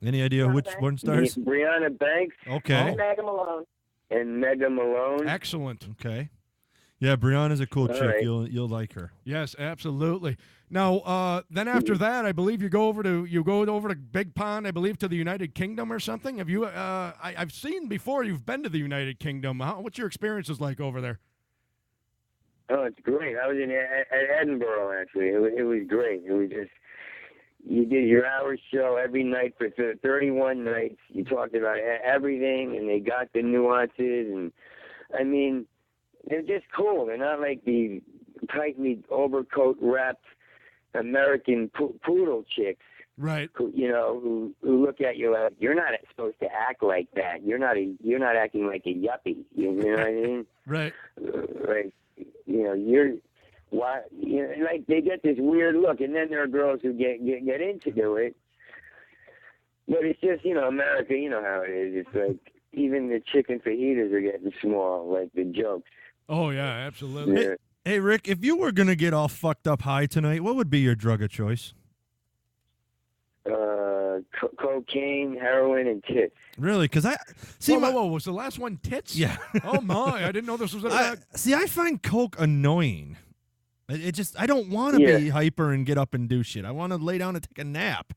Any idea which porn stars? Brianna Banks. Okay. And Mega Malone. Excellent. Okay. Yeah, Brianna's a cool chick. Right. You'll like her. Yes, absolutely. Now, then after that, I believe you go over to Big Pond. I believe to the United Kingdom or something. Have you? I've seen before. You've been to the United Kingdom. What's your experiences like over there? Oh, it's great. I was at Edinburgh actually. It was great. It was just. You did your hour show every night for 31 nights. You talked about everything, and they got the nuances. And I mean, they're just cool. They're not like the tightly overcoat wrapped American poodle chicks, right? Who look at you like you're not supposed to act like that. You're not acting like a yuppie. You know what I mean? Right. Like you're. Why? Like they get this weird look, and then there are girls who get into it. But it's just America. You know how it is. It's like even the chicken fajitas are getting small. Like the jokes. Oh yeah, absolutely. Yeah. Hey Rick, if you were gonna get all fucked up high tonight, what would be your drug of choice? Cocaine, heroin, and tits. Really? Because I see. Whoa! Was the last one tits? Yeah. Oh my! I didn't know this was a. I find coke annoying. It just, I don't want to be hyper and get up and do shit. I want to lay down and take a nap.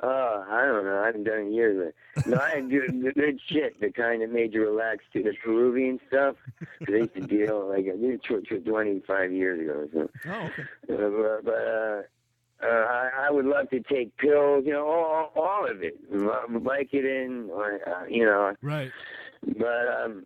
I don't know. I haven't done it in years. No, I good shit. The kind that made you relax to the Peruvian stuff. Cause I used to deal like I did 25 years ago. So. Oh, okay. I would love to take pills. All of it. Vicodin, or Right. But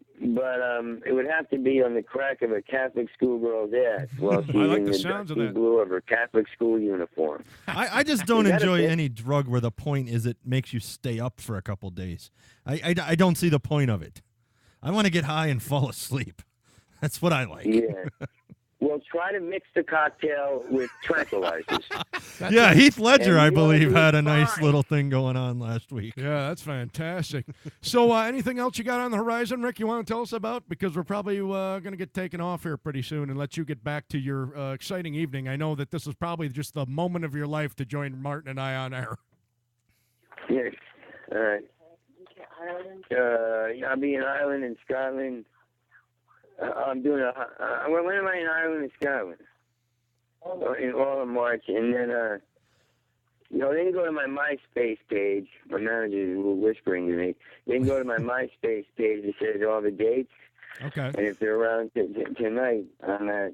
it would have to be on the crack of a Catholic schoolgirl's ass while she's like in the the sounds of dusty that. blue of her Catholic school uniform. I just don't enjoy any drug where the point is it makes you stay up for a couple days. I don't see the point of it. I want to get high and fall asleep. That's what I like. Yeah. Well, try to mix the cocktail with tranquilizers. Yeah, Heath Ledger, I you'll believe, be had a nice fine. little thing going on last week. Yeah, that's fantastic. So anything else you got on the horizon, Rick, you want to tell us about? Because we're probably going to get taken off here pretty soon and let you get back to your exciting evening. I know that this is probably just the moment of your life to join Martin and I on air. Yes. All right. I'll be in Ireland and Scotland. I'm doing when am I in Ireland and Scotland? In all of March, and then then you go to my MySpace page. My manager is whispering to me. Then go to my MySpace page that says all the dates. Okay. And if they're around tonight, I'm at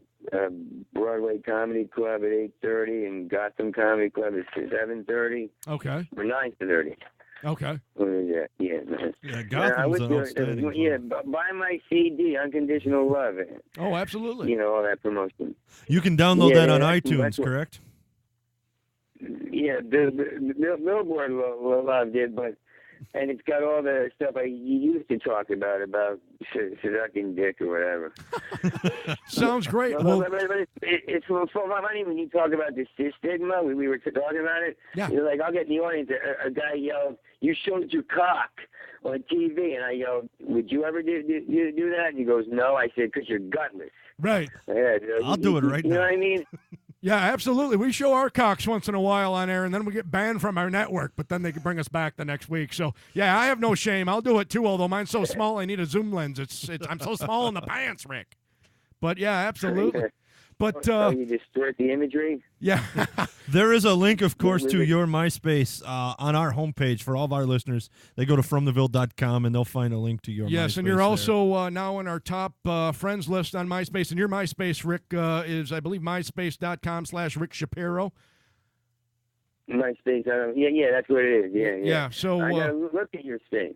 Broadway Comedy Club at 8:30 and Gotham Comedy Club at 7:30. Okay. Or 9:30. Okay. What is that? Yeah. Yeah, Gotham's an outstanding Yeah, club. buy my CD, Unconditional Love. Oh, absolutely. All that promotion. You can download that on that's iTunes, what- correct? Yeah, the Billboard loved it, but and it's got all the stuff you used to talk about sucking dick or whatever. Sounds great. But it's so funny when you talk about this stigma. We were talking about it. Yeah. You're like, I'll get in the audience. A guy yelled, "You showed your cock on TV," and I yelled, "Would you ever do that?" And he goes, "No." I said, "Because you're gutless." Right. Yeah, I'll do it right now. You know what I mean? Yeah, absolutely. We show our cocks once in a while on air, and then we get banned from our network, but then they can bring us back the next week. So, yeah, I have no shame. I'll do it, too, although mine's so small I need a zoom lens. I'm so small in the pants, Rick. But, yeah, absolutely. But you distort the imagery? Yeah. There is a link, of course, to your MySpace on our homepage for all of our listeners. They go to fromtheville.com, and they'll find a link to your MySpace. Yes, and you're also now on our top friends list on MySpace. And your MySpace, Rick, is, I believe, myspace.com/Rick Shapiro. MySpace, yeah, that's what it is. Yeah. Yeah, so... I gotta look at your thing.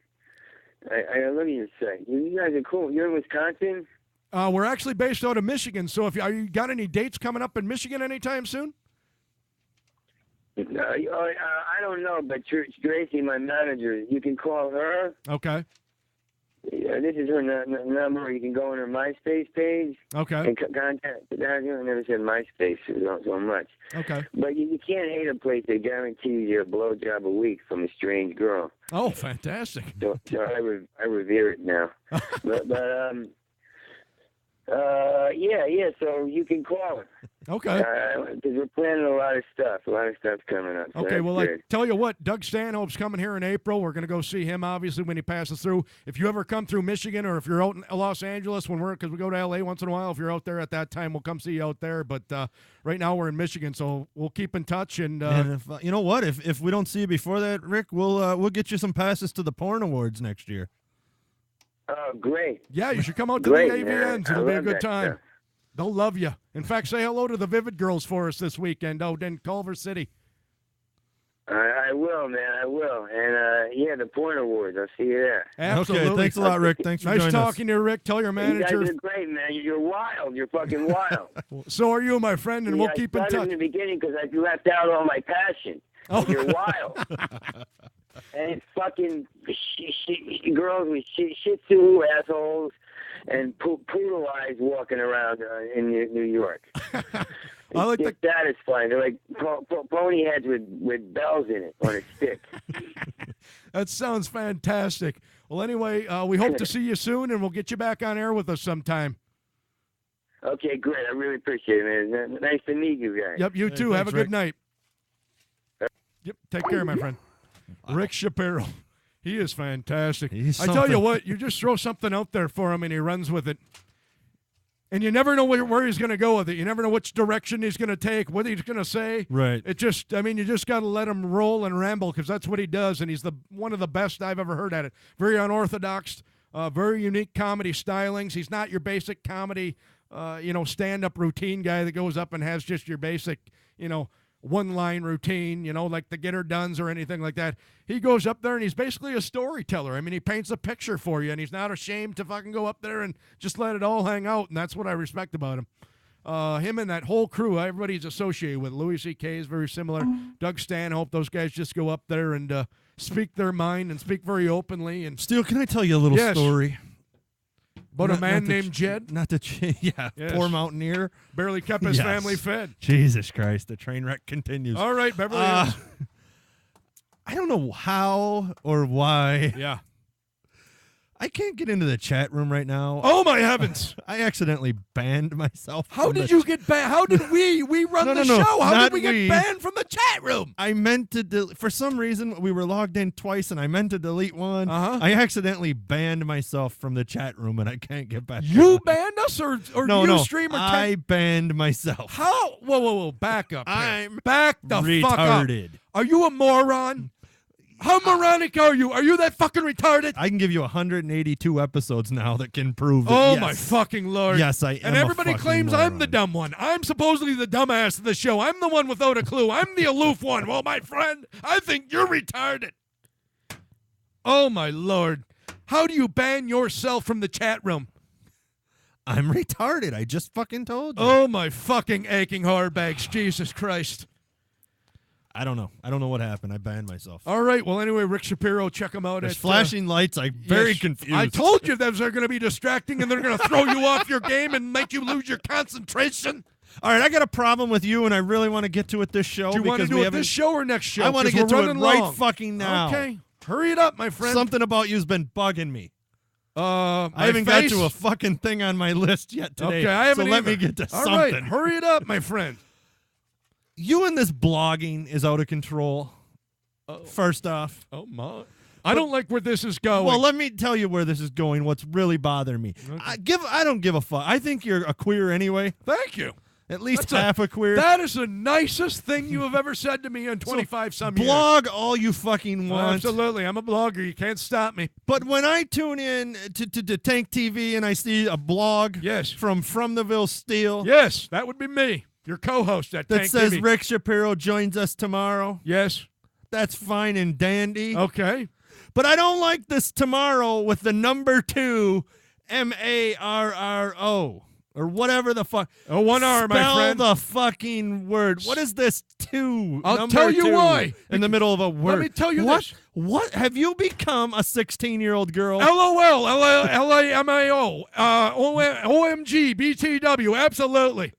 I gotta look at your site. You guys are cool. You're in Wisconsin? We're actually based out of Michigan, so are you got any dates coming up in Michigan anytime soon? I don't know, but Tracy, my manager, you can call her. Okay. This is her number. You can go on her MySpace page. Okay. And contact her. I never said MySpace so much. Okay. But you can't hate a place that guarantees you a blowjob a week from a strange girl. Oh, fantastic. So I revere it now. Yeah, so you can call her. Okay. Because we're planning a lot of stuff. A lot of stuff's coming up. So okay, well, good. I tell you what, Doug Stanhope's coming here in April. We're going to go see him, obviously, when he passes through. If you ever come through Michigan or if you're out in Los Angeles, because we go to L.A. once in a while, if you're out there at that time, we'll come see you out there. But right now we're in Michigan, so we'll keep in touch. And if, you know what? If we don't see you before that, Rick, we'll get you some passes to the Porn Awards next year. Oh, great. Yeah, you should come out to Great, the AVNs. man. It'll be a love good that time. stuff. They'll love you. In fact, say hello to the Vivid Girls for us this weekend out in Culver City. I will, man. I will. And, the Porn Awards. I'll see you there. Absolutely. Okay, thanks a lot, Rick. Thanks for Nice joining talking to you, Rick. Tell your manager. You guys are great, man. You're wild. You're fucking wild. So are you, my friend, and we'll keep in I started touch. in the beginning because I left out all my passion. Oh. You're wild. And it's fucking girls with shih tzu assholes and poodle eyes walking around in New York. It's satisfying. They're like pony heads with bells in it on a stick. That sounds fantastic. Well, anyway, we hope to see you soon, and we'll get you back on air with us sometime. Okay, great. I really appreciate it, man. Nice to meet you guys. Yep, you too. Thanks, Have a Rick. good night. Yep, take care, my friend. Rick Shapiro. He is fantastic. I tell you what, you just throw something out there for him, and he runs with it. And you never know where he's going to go with it. You never know which direction he's going to take, what he's going to say. Right. You just got to let him roll and ramble because that's what he does, and he's one of the best I've ever heard at it. Very unorthodox, very unique comedy stylings. He's not your basic comedy, stand-up routine guy that goes up and has just your basic, one-line routine, like the Get Her Dones or anything like that. He goes up there and he's basically a storyteller. I mean, he paints a picture for you, and he's not ashamed to fucking go up there and just let it all hang out, and that's what I respect about him. Him and that whole crew, everybody's associated with. Louis C.K. is very similar. Doug Stanhope, those guys just go up there and speak their mind and speak very openly. And Steele, can I tell you a little story? About a man named Jed? Yes. Poor mountaineer. Barely kept his family fed. Jesus Christ, the train wreck continues. All right, Beverly Hills. I don't know how or why. Yeah. I can't get into the chat room right now. Oh, my heavens. I accidentally banned myself. How did you get banned? How did we run the show? How did we get banned from the chat room? I meant to, for some reason, we were logged in twice, and I meant to delete one. Uh-huh. I accidentally banned myself from the chat room, and I can't get back. You banned us, or no, streamer? I banned myself. How? Whoa, back up. I'm back the fuck retarded. up. Are you a moron? How moronic are you? Are you that fucking retarded? I can give you 182 episodes now that can prove that. Oh, yes. my fucking Lord. Yes, I am. And everybody claims moron. I'm the dumb one. I'm supposedly the dumbass of the show. I'm the one without a clue. I'm the aloof one. Well, my friend, I think you're retarded. Oh, my Lord. How do you ban yourself from the chat room? I'm retarded. I just fucking told you. Oh, my fucking aching hard bags. Jesus Christ. I don't know. I don't know what happened. I banned myself. All right. Well, anyway, Rick Shapiro, check him out. There's flashing lights. I'm very confused. I told you those are going to be distracting and they're going to throw you off your game and make you lose your concentration. All right, I got a problem with you, and I really want to get to it this show. Do you want to do it this show or next show? I want to get to it right long. fucking now. Okay. Hurry it up, my friend. Something about you's been bugging me. I haven't got to a fucking thing on my list yet today. Okay, I haven't so let me get to something. All right, hurry it up, my friend. You and this blogging is out of control. First off. Oh, my. I don't like where this is going. Well, let me tell you where this is going, what's really bothering me. Okay. I don't give a fuck. I think you're a queer anyway. Thank you. At least half a queer. That is the nicest thing you have ever said to me in 25-some years. Blog all you fucking want. Absolutely. I'm a blogger. You can't stop me. But when I tune in to Tank TV and I see a blog from the Ville Steele. Yes, that would be me, your co-host at Tank TV. That says Rick Shapiro joins us tomorrow. Yes. That's fine and dandy. Okay. But I don't like this tomorrow with the number 2, MARRO. Or whatever the fuck. Oh, one R, my friend. Spell the fucking word. What is this 2? I'll tell you why. In the middle of a word. Let me tell you what? this. What? Have you become a 16-year-old girl? LOL, LAMAO, OMG, BTW, absolutely.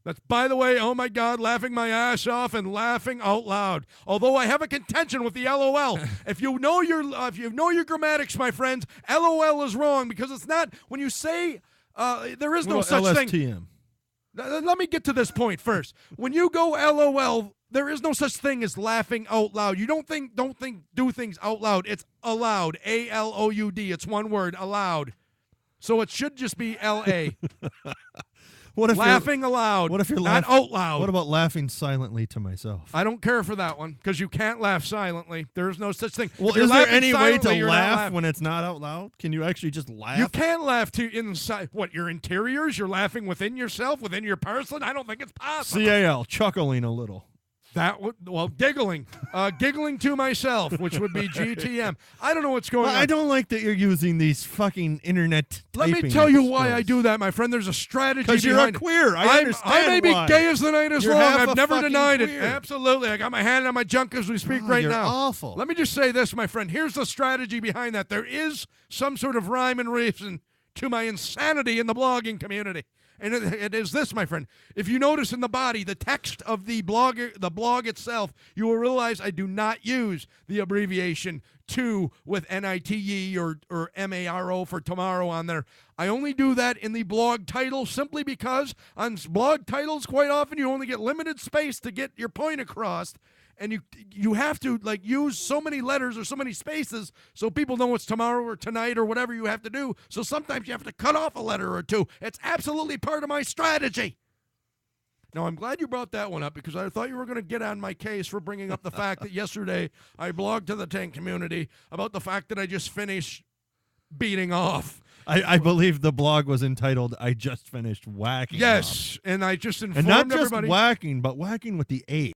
That's, by the way, oh my God, laughing my ass off and laughing out loud. Although I have a contention with the LOL. If you know your grammatics, my friends, LOL is wrong because it's not when you say. There is no such LSTM. thing. Let me get to this point first. When you go LOL, there is no such thing as laughing out loud. You don't do things out loud. It's allowed. ALOUD. It's one word, allowed. So it should just be LA. What if laughing aloud? What if you're not out loud? What about laughing silently to myself? I don't care for that one because you can't laugh silently. There is no such thing. Well, is there any way to laugh when it's not out loud? Can you actually just laugh? You can laugh to inside. What, your interiors? You're laughing within yourself, within your person? I don't think it's possible. CAL, chuckling a little. That would, well, giggling to myself, which would be GTM. I don't know what's going on. I don't like that you're using these fucking internet. Let me tell you why I do that, my friend. There's a strategy behind it. Because you're a queer. I understand. I may be why. gay as the night is long. I've never denied queer. it. Absolutely. I got my hand on my junk as we speak right you're now. Awful. Let me just say this, my friend. Here's the strategy behind that. There is some sort of rhyme and reason to my insanity in the blogging community. And it is this, my friend. If you notice in the body, the text of the blog itself, you will realize I do not use the abbreviation to with NITE or MARO for tomorrow on there. I only do that in the blog title simply because on blog titles, quite often you only get limited space to get your point across. And you have to like use so many letters or so many spaces so people know it's tomorrow or tonight or whatever you have to do. So sometimes you have to cut off a letter or two. It's absolutely part of my strategy. Now, I'm glad you brought that one up because I thought you were going to get on my case for bringing up the fact that yesterday I blogged to the Tank community about the fact that I just finished beating off. I believe the blog was entitled "I Just Finished Whacking." Yes, and I just informed and not just everybody. whacking, but whacking with the 8.